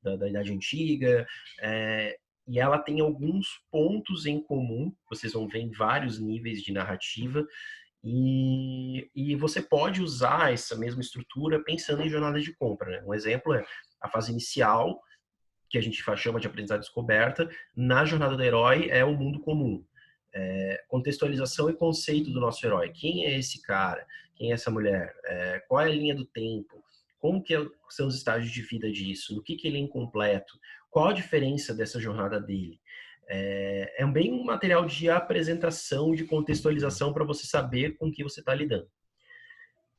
da Idade Antiga, e ela tem alguns pontos em comum. Vocês vão ver em vários níveis de narrativa, E você pode usar essa mesma estrutura pensando em jornada de compra, né? Um exemplo é a fase inicial, que a gente chama de aprendizado descoberta. Na jornada do herói é o mundo comum. Contextualização e conceito do nosso herói. Quem é esse cara? Quem é essa mulher? Qual é a linha do tempo? Como que são os estágios de vida disso? No que ele é incompleto? Qual a diferença dessa jornada dele? É bem um material de apresentação, de contextualização para você saber com o que você está lidando.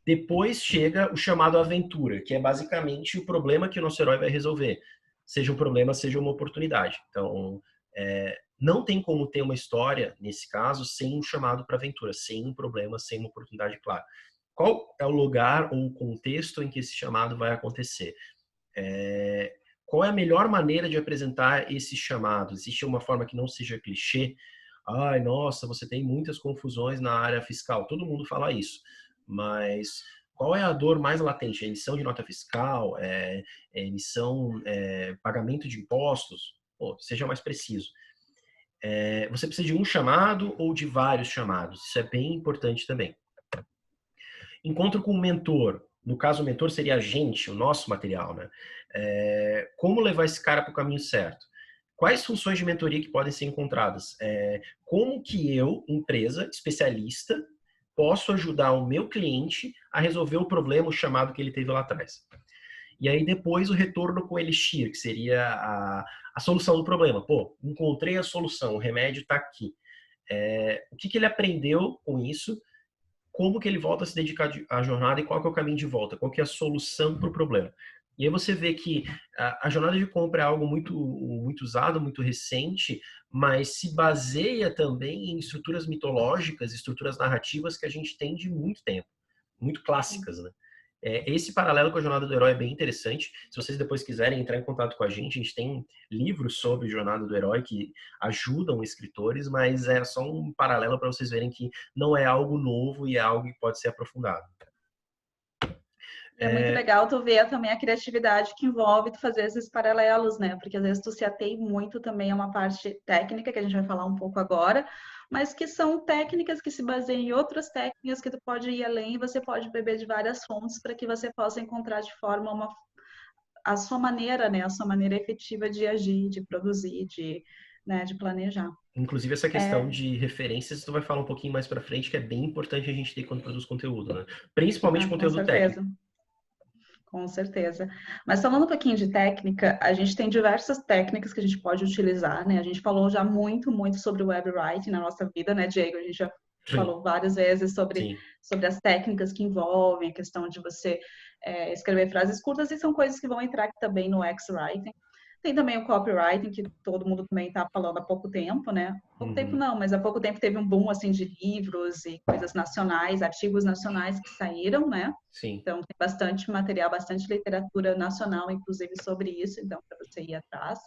Depois chega o chamado aventura, que é basicamente o problema que o nosso herói vai resolver. Seja um problema, seja uma oportunidade. Então, não tem como ter uma história, nesse caso, sem um chamado para aventura, sem um problema, sem uma oportunidade clara. Qual é o lugar ou o contexto em que esse chamado vai acontecer? Qual é a melhor maneira de apresentar esse chamado? Existe uma forma que não seja clichê? Ai, nossa, você tem muitas confusões na área fiscal. Todo mundo fala isso. Mas qual é a dor mais latente? Emissão de nota fiscal? Emissão, pagamento de impostos? Pô, seja mais preciso. Você precisa de um chamado ou de vários chamados? Isso é bem importante também. Encontro com o mentor. No caso, o mentor seria a gente, o nosso material, né? Como levar esse cara para o caminho certo? Quais funções de mentoria que podem ser encontradas? Como que eu, empresa, especialista, posso ajudar o meu cliente a resolver o problema, o chamado que ele teve lá atrás? E aí depois o retorno com o Elixir, que seria a solução do problema. Pô, encontrei a solução, o remédio está aqui. O que ele aprendeu com isso? Como que ele volta a se dedicar à jornada e qual que é o caminho de volta? Qual que é a solução para o problema? E aí você vê que a jornada de compra é algo muito, muito usado, muito recente, mas se baseia também em estruturas mitológicas, estruturas narrativas que a gente tem de muito tempo, muito clássicas, né? Esse paralelo com a jornada do herói é bem interessante. Se vocês depois quiserem entrar em contato com a gente tem livros sobre jornada do herói que ajudam escritores, mas é só um paralelo para vocês verem que não é algo novo e é algo que pode ser aprofundado. É muito legal tu ver também a criatividade que envolve tu fazer esses paralelos, né? Porque às vezes tu se atém muito também a uma parte técnica, que a gente vai falar um pouco agora, mas que são técnicas que se baseiam em outras técnicas que tu pode ir além e você pode beber de várias fontes para que você possa encontrar de forma a sua maneira, né? A sua maneira efetiva de agir, de produzir, de planejar. Inclusive essa questão de referências, tu vai falar um pouquinho mais para frente, que é bem importante a gente ter quando produz conteúdo, né? Principalmente conteúdo técnico. Com certeza. Mas falando um pouquinho de técnica, a gente tem diversas técnicas que a gente pode utilizar, né? A gente falou já muito sobre o web writing na nossa vida, né, Diego? A gente já falou várias vezes sobre as técnicas que envolvem a questão de você escrever frases curtas, e são coisas que vão entrar aqui também no X-Writing. Tem também o copywriting, que todo mundo também está falando há pouco tempo, né? Pouco tempo não, mas há pouco tempo teve um boom, assim, de livros e coisas nacionais, artigos nacionais que saíram, né? Sim. Então, tem bastante material, bastante literatura nacional, inclusive, sobre isso, então, para você ir atrás.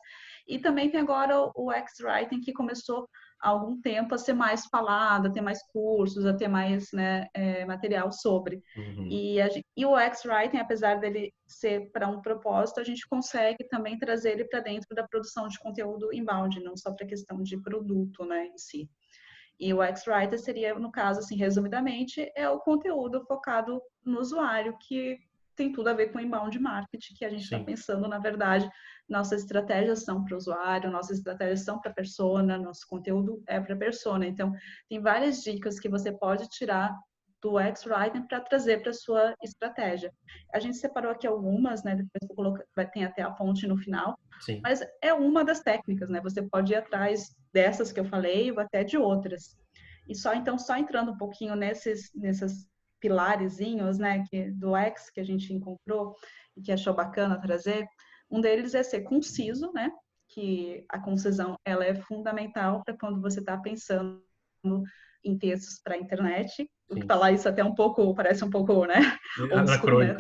E também tem agora o X-Writing, que começou há algum tempo a ser mais falado, a ter mais cursos, a ter mais, né, material sobre. E o X-Writing, apesar dele ser para um propósito, a gente consegue também trazer ele para dentro da produção de conteúdo inbound, não só para a questão de produto, né, em si. E o X-Writer seria, no caso, assim, resumidamente, é o conteúdo focado no usuário, que tem tudo a ver com inbound marketing, que a gente está pensando, na verdade, nossas estratégias são para o usuário, nossas estratégias são para a persona, nosso conteúdo é para a persona. Então, tem várias dicas que você pode tirar do X-Writing para trazer para a sua estratégia. A gente separou aqui algumas, né? Depois eu coloco, tem até a fonte no final. Sim. Mas é uma das técnicas, né? Você pode ir atrás dessas que eu falei ou até de outras. E só entrando um pouquinho nesses pilarezinhos, né, do X que a gente encontrou e que achou bacana trazer, um deles é ser conciso, né? Que a concisão ela é fundamental para quando você está pensando em textos para a internet. Falar isso até parece um pouco, né? Old school, né?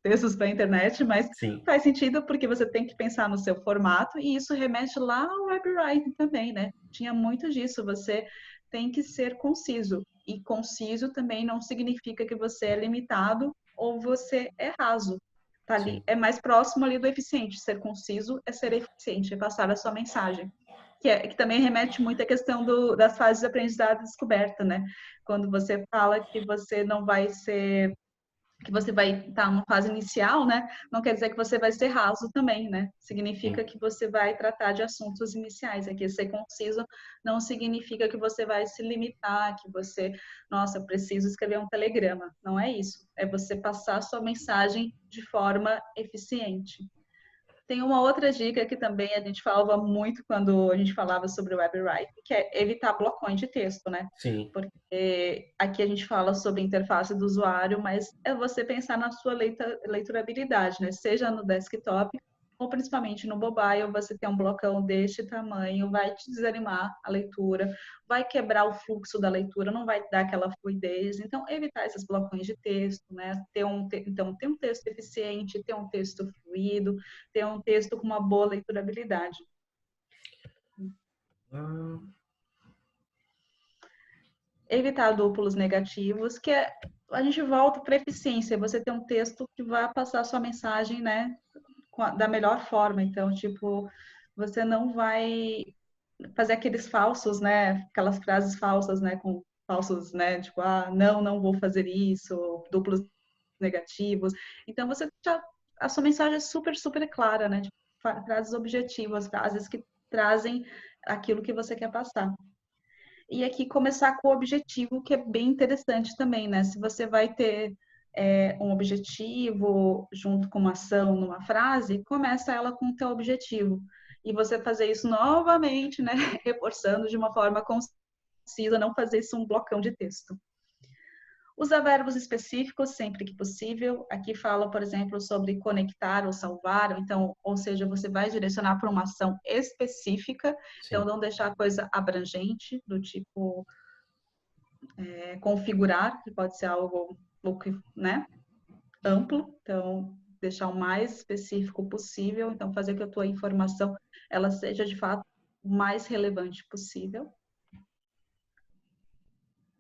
Textos para a internet, mas faz sentido porque você tem que pensar no seu formato e isso remete lá ao web writing também, né? Tinha muito disso, você tem que ser conciso. E conciso também não significa que você é limitado ou você é raso. Tá ali, é mais próximo ali do eficiente. Ser conciso é ser eficiente, é passar a sua mensagem. que também remete muito à questão das fases de aprendizado e descoberta, né? Quando você fala que você não vai ser, que você vai estar numa fase inicial, né? Não quer dizer que você vai ser raso também, né? Significa que você vai tratar de assuntos iniciais. Aqui, ser conciso não significa que você vai se limitar, que você, nossa, eu preciso escrever um telegrama. Não é isso. É você passar a sua mensagem de forma eficiente. Tem uma outra dica que também a gente falava muito quando a gente falava sobre o web writing, que é evitar blocões de texto, né? Sim. Porque aqui a gente fala sobre interface do usuário, mas é você pensar na sua leiturabilidade, né? Seja no desktop ou principalmente no mobile, você tem um blocão deste tamanho, vai te desanimar a leitura, vai quebrar o fluxo da leitura, não vai dar aquela fluidez. Então, evitar esses blocões de texto, né? Então, ter um texto eficiente, ter um texto fluido, ter um texto com uma boa leiturabilidade. Evitar duplos negativos, que é, a gente volta para a eficiência, você ter um texto que vai passar a sua mensagem, né, da melhor forma. Então, tipo, você não vai fazer aqueles falsos, né, aquelas frases falsas, né, com falsos, né, tipo, não vou fazer isso, duplos negativos. Então, a sua mensagem é super, super clara, né, tipo, frases objetivas, frases que trazem aquilo que você quer passar. E aqui começar com o objetivo, que é bem interessante também, né? Se você vai ter um objetivo junto com uma ação numa frase, começa ela com o teu objetivo. E você fazer isso novamente, né? Reforçando de uma forma concisa, não fazer isso um blocão de texto. Usar verbos específicos sempre que possível. Aqui fala, por exemplo, sobre conectar ou salvar. Então, ou seja, você vai direcionar para uma ação específica. Sim. Então, não deixar a coisa abrangente, do tipo configurar, que pode ser algo, né, amplo. Então, deixar o mais específico possível. Então, fazer que a tua informação ela seja, de fato, o mais relevante possível.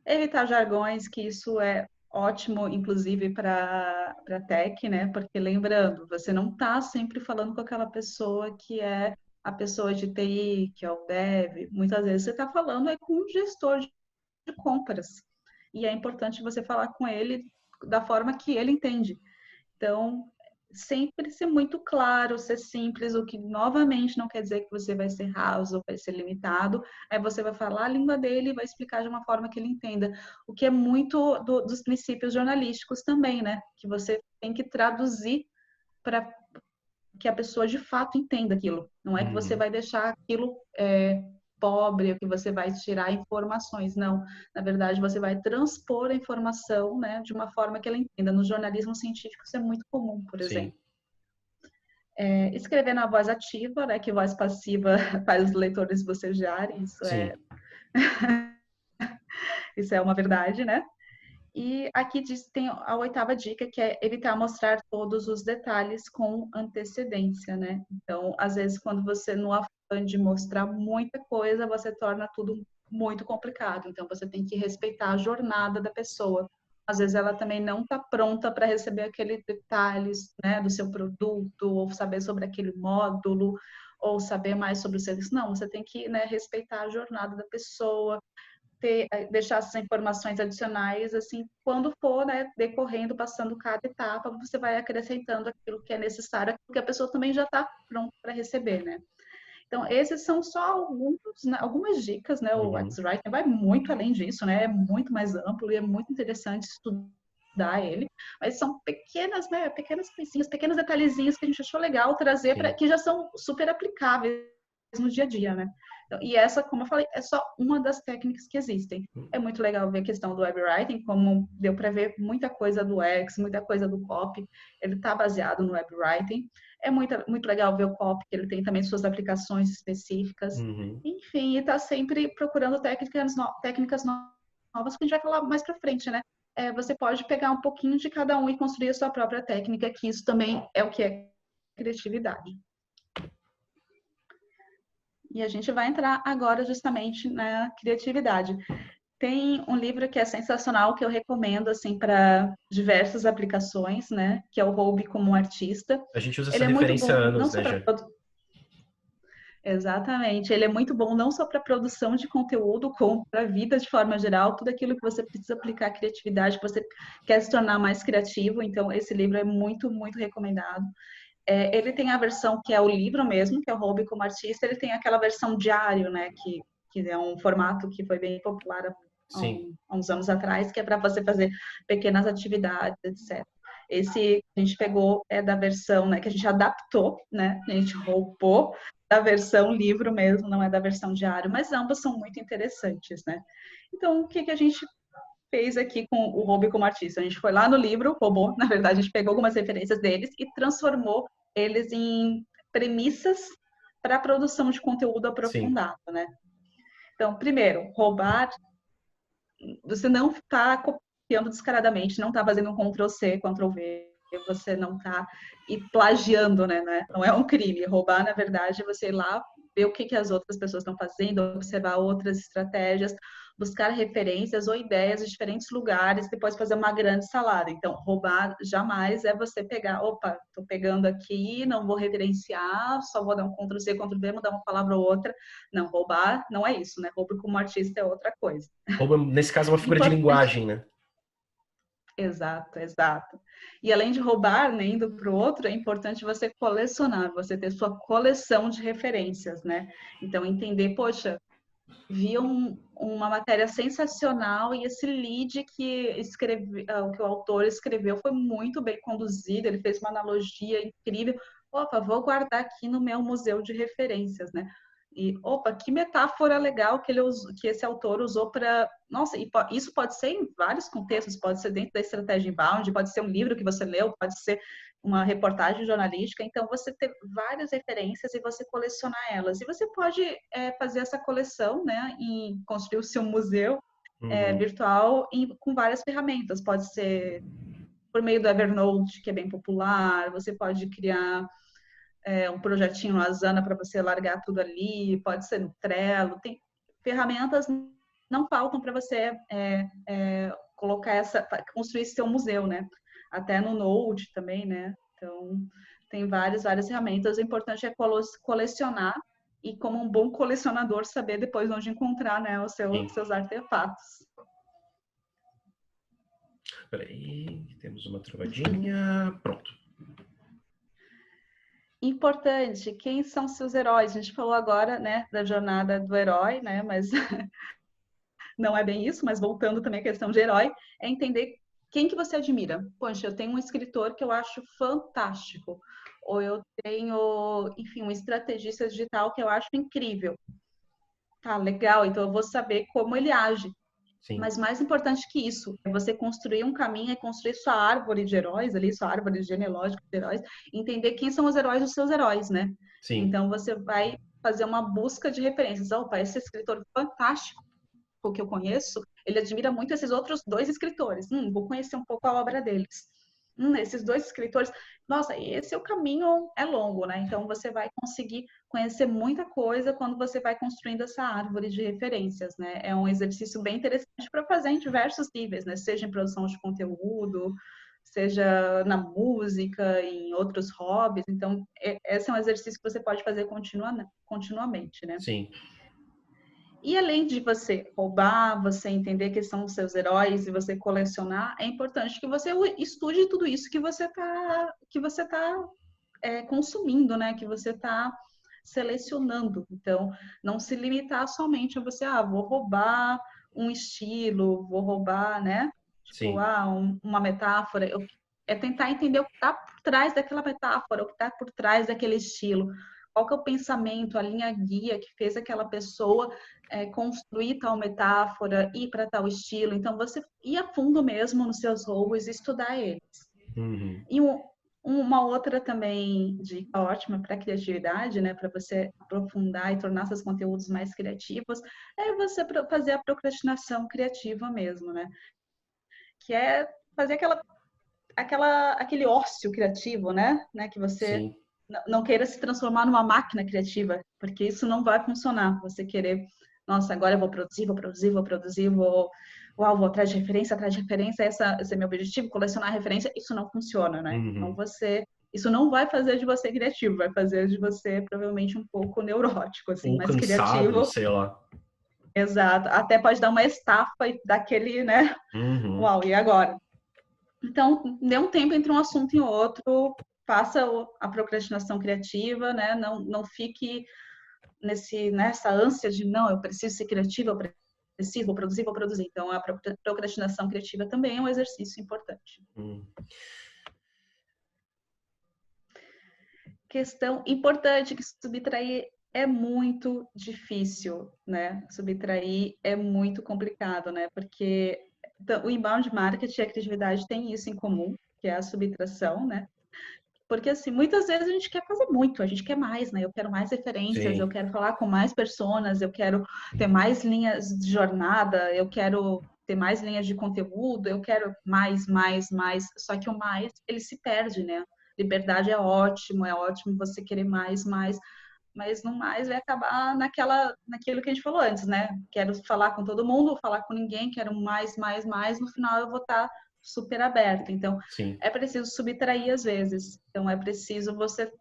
Evitar jargões, que isso é ótimo, inclusive, para tech, né? Porque, lembrando, você não está sempre falando com aquela pessoa que é a pessoa de TI, que é o dev. Muitas vezes você está falando com um gestor de compras. E é importante você falar com ele da forma que ele entende. Então, sempre ser muito claro, ser simples, o que novamente não quer dizer que você vai ser raso, vai ser limitado. Aí você vai falar a língua dele e vai explicar de uma forma que ele entenda. O que é muito dos princípios jornalísticos também, né? Que você tem que traduzir para que a pessoa de fato entenda aquilo. Não é que você vai deixar aquilo pobre, ou que você vai tirar informações. Não. Na verdade, você vai transpor a informação, né, de uma forma que ela entenda. No jornalismo científico, isso é muito comum, por exemplo. Escrever na voz ativa, né, que voz passiva faz os leitores bocejarem. Isso é uma verdade, né? E aqui tem a 8ª dica, que é evitar mostrar todos os detalhes com antecedência, né? Então, às vezes, quando você, no afã de mostrar muita coisa, você torna tudo muito complicado. Então, você tem que respeitar a jornada da pessoa. Às vezes, ela também não está pronta para receber aqueles detalhes, né, do seu produto, ou saber sobre aquele módulo, ou saber mais sobre o serviço. Não, você tem que, né, respeitar a jornada da pessoa, deixar essas informações adicionais, assim, quando for, né, decorrendo, passando cada etapa, você vai acrescentando aquilo que é necessário, porque a pessoa também já está pronta para receber, né? Então, esses são só algumas dicas, né? O X-Writing vai muito além disso, né? É muito mais amplo e é muito interessante estudar ele, mas são pequenas, né? Pequenas coisinhas, pequenos detalhezinhos que a gente achou legal trazer, que já são super aplicáveis no dia a dia, né? E essa, como eu falei, é só uma das técnicas que existem. É muito legal ver a questão do web writing, como deu para ver muita coisa do X, muita coisa do copy, ele está baseado no web writing. É muito legal ver o copy, que ele tem também suas aplicações específicas. Enfim, e está sempre procurando técnicas novas, que a gente vai falar mais para frente, né? Você pode pegar um pouquinho de cada um e construir a sua própria técnica, que isso também é o que é criatividade. E a gente vai entrar agora justamente na criatividade. Tem um livro que é sensacional, que eu recomendo, assim, para diversas aplicações, né? Que é o Hobby como Artista. A gente usa essa referência há anos, né, já? Exatamente. Ele é muito bom não só para produção de conteúdo, como para a vida de forma geral, tudo aquilo que você precisa aplicar à criatividade, que você quer se tornar mais criativo. Então, esse livro é muito, muito recomendado. Ele tem a versão que é o livro mesmo, que é o Hobby como Artista. Ele tem aquela versão diário, né? Que é um formato que foi bem popular há uns anos atrás, que é para você fazer pequenas atividades, etc. Esse a gente pegou da versão, né, que a gente adaptou, né, a gente roubou da versão livro mesmo, não é da versão diário, mas ambas são muito interessantes, né? Então, o que a gente fez aqui com o Hobby como Artista? A gente foi lá no livro, roubou, na verdade, a gente pegou algumas referências deles e transformou eles em premissas para a produção de conteúdo aprofundado, né? Então, primeiro, roubar, você não está copiando descaradamente, não está fazendo um Ctrl+C, Ctrl+V, você não está plagiando, né? Não é um crime. Roubar, na verdade, é você ir lá, ver o que as outras pessoas estão fazendo, observar outras estratégias, buscar referências ou ideias de diferentes lugares, e depois fazer uma grande salada. Então, roubar jamais é você pegar, opa, estou pegando aqui, não vou referenciar, só vou dar um Ctrl+C, Ctrl+V, mudar uma palavra ou outra. Não, roubar não é isso, né? Roubo como artista é outra coisa. Rouba, nesse caso, é uma figura de linguagem, né? Exato, exato. E além de roubar, né, indo para o outro, é importante você colecionar, você ter sua coleção de referências, né? Então, entender, poxa, vi uma matéria sensacional e esse lead que o autor escreveu foi muito bem conduzido, ele fez uma analogia incrível. Opa, vou guardar aqui no meu museu de referências, né? E, opa, que metáfora legal que esse autor usou para... Nossa, isso pode ser em vários contextos, pode ser dentro da estratégia inbound, pode ser um livro que você leu, pode ser uma reportagem jornalística. Então, você ter várias referências e você colecionar elas. E você pode fazer essa coleção, né, e construir o seu museu virtual com várias ferramentas. Pode ser por meio do Evernote, que é bem popular, você pode criar um projetinho no Asana para você largar tudo ali, pode ser no Trello, tem ferramentas, não faltam para você colocar construir seu museu, né? Até no Note também, né? Então, tem várias ferramentas. O importante é colecionar e, como um bom colecionador, saber depois onde encontrar, né, os seus artefatos. Peraí, temos uma travadinha. Pronto. Importante, quem são seus heróis? A gente falou agora, né, da jornada do herói, né, mas não é bem isso, mas voltando também à questão de herói, é entender quem que você admira. Poxa, eu tenho um escritor que eu acho fantástico, ou eu tenho, enfim, um estrategista digital que eu acho incrível. Tá, legal, então eu vou saber como ele age. Sim. Mas mais importante que isso, é você construir um caminho, é construir sua árvore de heróis ali, sua árvore genealógica de heróis, entender quem são os heróis dos seus heróis, né? Sim. Então você vai fazer uma busca de referências. Opa, esse escritor fantástico que eu conheço, ele admira muito esses outros dois escritores. Vou conhecer um pouco a obra deles. Esses dois escritores, nossa, esse é o caminho, é longo, né? Então você vai conseguir conhecer muita coisa quando você vai construindo essa árvore de referências, né? É um exercício bem interessante para fazer em diversos níveis, né? Seja em produção de conteúdo, seja na música, em outros hobbies. Então, esse é um exercício que você pode fazer continuamente, né? Sim. E além de você roubar, você entender quem são os seus heróis e você colecionar, é importante que você estude tudo isso que você tá consumindo, né? Que você está selecionando. Então, não se limitar somente a você, vou roubar um estilo, vou roubar, né? Tipo, uma metáfora. É tentar entender o que está por trás daquela metáfora, o que está por trás daquele estilo. Qual que é o pensamento, a linha guia que fez aquela pessoa construir tal metáfora, ir para tal estilo. Então, você ir a fundo mesmo nos seus roubos e estudar eles. E uma outra também dica ótima para a criatividade, né, para você aprofundar e tornar seus conteúdos mais criativos, é você fazer a procrastinação criativa mesmo, né? Que é fazer aquele ócio criativo, né? Que você não queira se transformar numa máquina criativa, porque isso não vai funcionar. Você querer, nossa, agora eu vou produzir, vou atrás de referência, esse é meu objetivo, colecionar referência, isso não funciona, né? Então você Isso não vai fazer de você criativo, vai fazer de você provavelmente um pouco neurótico, assim, Ou mais cansado, criativo. sei lá. Exato. Até pode dar uma estafa e daquele, né? Uhum. Uau, e agora? Então, dê um tempo entre um assunto e outro, faça a procrastinação criativa, né? Não fique nessa ânsia de, não, eu preciso ser criativa, eu preciso, vou produzir. Então, a procrastinação criativa também é um exercício importante. Questão importante que subtrair é muito difícil, né? Subtrair é muito complicado, né? Porque o inbound marketing e a criatividade têm isso em comum, que é a subtração, né? Porque, assim, muitas vezes a gente quer fazer muito, a gente quer mais, né? Eu quero mais referências, eu Sim. quero falar com mais pessoas, eu quero ter mais linhas de jornada, eu quero ter mais linhas de conteúdo, eu quero mais, mais, mais. Só que o mais, ele se perde, né? Liberdade é ótimo você querer mais, mais, mas no mais vai acabar naquilo que a gente falou antes, né? Quero falar com todo mundo, falar com ninguém, quero mais, mais, mais, no final eu vou estar super aberta. Então, Sim. é preciso subtrair às vezes. Então, é preciso você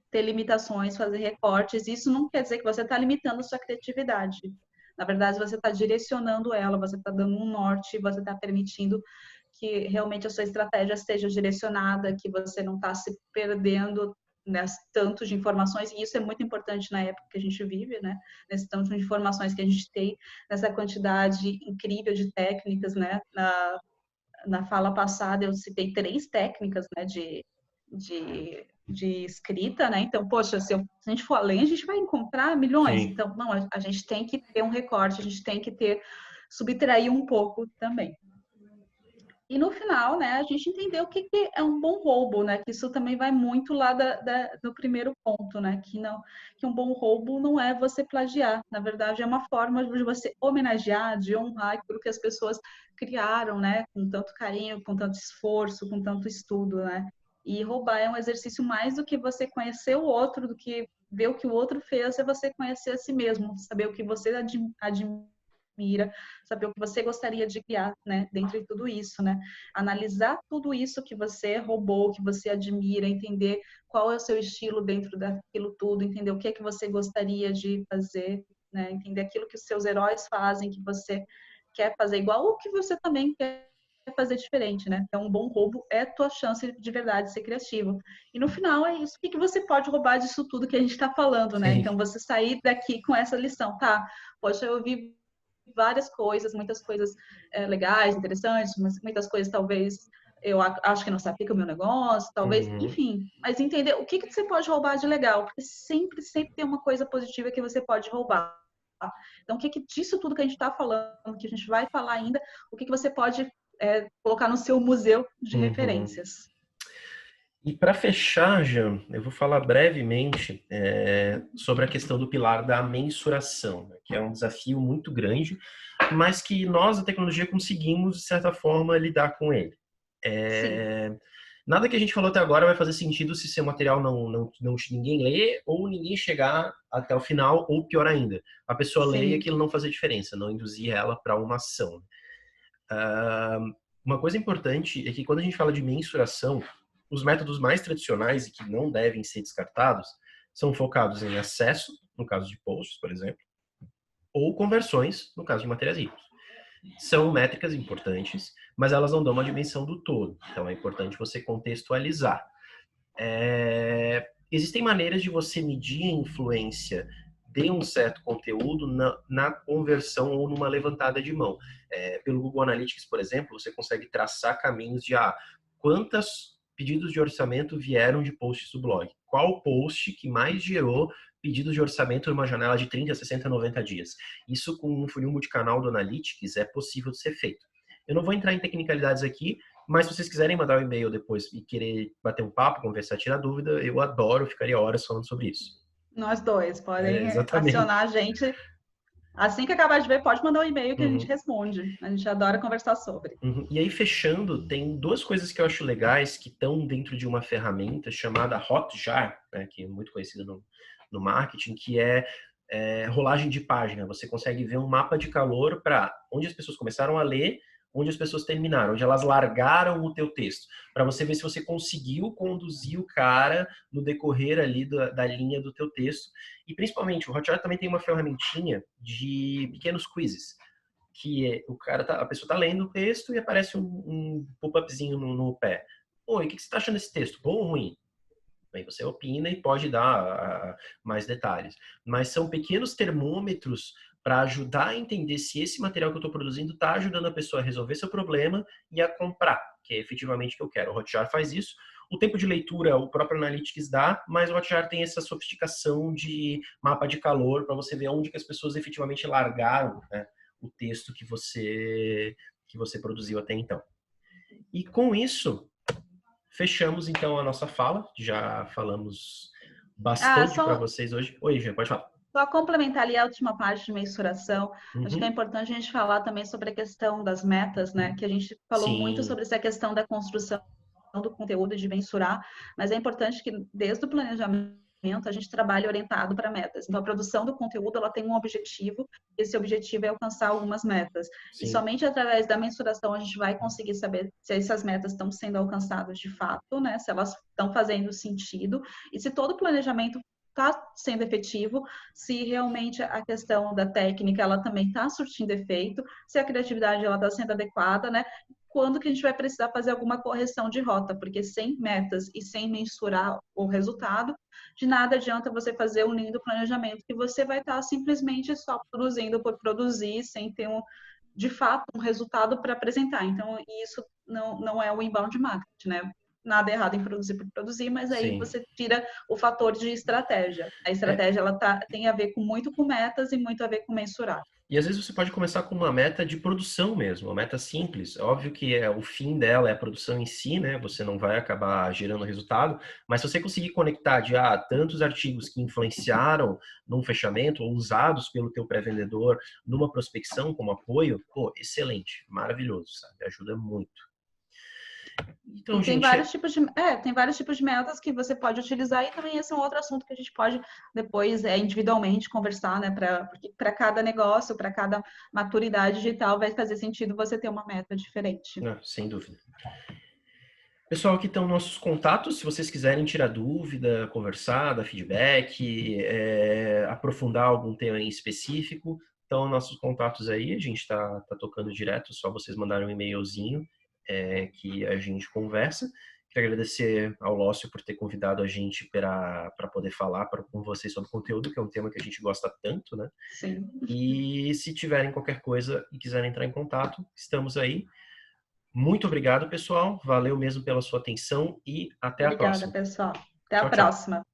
ter limitações, fazer recortes. Isso não quer dizer que você está limitando a sua criatividade. Na verdade, você está direcionando ela, você está dando um norte, você está permitindo que realmente a sua estratégia esteja direcionada, que você não está se perdendo nesse tanto de informações, e isso é muito importante na época que a gente vive, né? Nesse tanto de informações que a gente tem, nessa quantidade incrível de técnicas, né? Na fala passada eu citei 3 técnicas, né, de escrita, né? Então, poxa, se a gente for além, a gente vai encontrar milhões. Sim. Então, não, a gente tem que ter um recorte, a gente tem que subtrair um pouco também. E no final, né, a gente entendeu o que é um bom roubo, né? Que isso também vai muito lá do primeiro ponto, né? Que um bom roubo não é você plagiar. Na verdade, é uma forma de você homenagear, de honrar aquilo que as pessoas criaram, né? Com tanto carinho, com tanto esforço, com tanto estudo, né? E roubar é um exercício mais do que você conhecer o outro, do que ver o que o outro fez, é você conhecer a si mesmo, saber o que você admira, saber o que você gostaria de criar, né, dentro de tudo isso, né? Analisar tudo isso que você roubou, que você admira, entender qual é o seu estilo dentro daquilo tudo, entender o que é que você gostaria de fazer, né? Entender aquilo que os seus heróis fazem, que você quer fazer igual ou que você também quer fazer diferente, né? Então, um bom roubo é a tua chance de verdade de ser criativo. E no final é isso. O que você pode roubar disso tudo que a gente está falando, né? Sim. Então, você sair daqui com essa lição, tá? Poxa, eu vi várias coisas, muitas coisas legais, interessantes, mas muitas coisas talvez eu acho que não se aplica o meu negócio, talvez, enfim. Mas entender o que você pode roubar de legal, porque sempre tem uma coisa positiva que você pode roubar. Então, o que disso tudo que a gente está falando, que a gente vai falar ainda, o que você pode colocar no seu museu de referências? E para fechar, Jean, eu vou falar brevemente sobre a questão do pilar da mensuração, né, que é um desafio muito grande, mas que nós, da tecnologia, conseguimos, de certa forma, lidar com ele. Nada que a gente falou até agora vai fazer sentido se seu material não ninguém lê ou ninguém chegar até o final, ou pior ainda, a pessoa lê e aquilo não fazer diferença, não induzir ela para uma ação. Uma coisa importante é que quando a gente fala de mensuração, os métodos mais tradicionais e que não devem ser descartados são focados em acesso, no caso de posts, por exemplo, ou conversões, no caso de materiais ricos. São métricas importantes, mas elas não dão uma dimensão do todo. Então é importante você contextualizar. Existem maneiras de você medir a influência de um certo conteúdo na conversão ou numa levantada de mão. Pelo Google Analytics, por exemplo, você consegue traçar caminhos de quantos pedidos de orçamento vieram de posts do blog. Qual post que mais gerou pedidos de orçamento numa janela de 30, 60, 90 dias. Isso com um funil multicanal do Analytics é possível de ser feito. Eu não vou entrar em tecnicalidades aqui, mas se vocês quiserem mandar um e-mail depois e querer bater um papo, conversar, tirar dúvida, eu adoro, ficaria horas falando sobre isso. Nós dois podem exatamente. acionar a gente. Assim que acabar de ver, pode mandar um e-mail que a gente responde. A gente adora conversar sobre. E aí, fechando, tem 2 coisas que eu acho legais que estão dentro de uma ferramenta chamada Hotjar, né, que é muito conhecida no marketing, que é rolagem de página. Você consegue ver um mapa de calor para onde as pessoas começaram a ler, onde as pessoas terminaram, onde elas largaram o teu texto, para você ver se você conseguiu conduzir o cara no decorrer ali da linha do teu texto. E principalmente, o Hotjar também tem uma ferramentinha de pequenos quizzes, que é, a pessoa está lendo o texto e aparece um pop-upzinho no pé. Oi, o que você está achando desse texto? Bom ou ruim? Aí você opina e pode dar mais detalhes. Mas são pequenos termômetros para ajudar a entender se esse material que eu estou produzindo está ajudando a pessoa a resolver seu problema e a comprar, que é efetivamente o que eu quero. O Hotjar faz isso. O tempo de leitura, o próprio Analytics dá, mas o Hotjar tem essa sofisticação de mapa de calor para você ver onde que as pessoas efetivamente largaram, né, o texto que você produziu até então. E com isso, fechamos, então, a nossa fala. Já falamos bastante para vocês hoje. Oi, Jean, pode falar. Só complementar ali a última parte de mensuração, acho que é importante a gente falar também sobre a questão das metas, né? Que a gente falou muito sobre essa questão da construção do conteúdo, de mensurar, mas é importante que desde o planejamento a gente trabalhe orientado para metas. Então, a produção do conteúdo, ela tem um objetivo, e esse objetivo é alcançar algumas metas. Sim. E somente através da mensuração a gente vai conseguir saber se essas metas estão sendo alcançadas de fato, né? Se elas estão fazendo sentido, e se todo o planejamento está sendo efetivo, se realmente a questão da técnica, ela também está surtindo efeito, se a criatividade, ela está sendo adequada, né? Quando que a gente vai precisar fazer alguma correção de rota, porque sem metas e sem mensurar o resultado, de nada adianta você fazer um lindo planejamento, que você vai estar simplesmente só produzindo por produzir, sem ter de fato um resultado para apresentar. Então, isso não é o inbound marketing, né? Nada errado em produzir por produzir, mas aí Sim. você tira o fator de estratégia. A estratégia ela tem a ver muito com metas e muito a ver com mensurar. E às vezes você pode começar com uma meta de produção mesmo, uma meta simples. Óbvio que o fim dela é a produção em si, né? Você não vai acabar gerando resultado, mas se você conseguir conectar de tantos artigos que influenciaram num fechamento ou usados pelo teu pré-vendedor numa prospecção como apoio, pô, excelente, maravilhoso, sabe? Ajuda muito. Então, tem vários tipos de metas que você pode utilizar, e também esse é um outro assunto que a gente pode depois individualmente conversar, né? Porque para cada negócio, para cada maturidade digital, vai fazer sentido você ter uma meta diferente. Sem dúvida. Pessoal, aqui estão nossos contatos. Se vocês quiserem tirar dúvida, conversar, dar feedback, aprofundar algum tema em específico, então nossos contatos aí, a gente está tocando direto, só vocês mandarem um e-mailzinho. Que a gente conversa. Quero agradecer ao Lócio por ter convidado a gente para poder falar com vocês sobre conteúdo, que é um tema que a gente gosta tanto, né? Sim. E se tiverem qualquer coisa e quiserem entrar em contato, estamos aí. Muito obrigado, pessoal. Valeu mesmo pela sua atenção e até a próxima. Obrigada, pessoal. Até a próxima.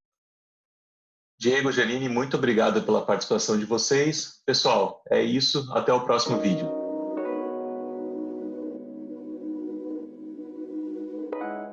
Diego, Janine, muito obrigado pela participação de vocês. Pessoal, é isso. Até o próximo vídeo.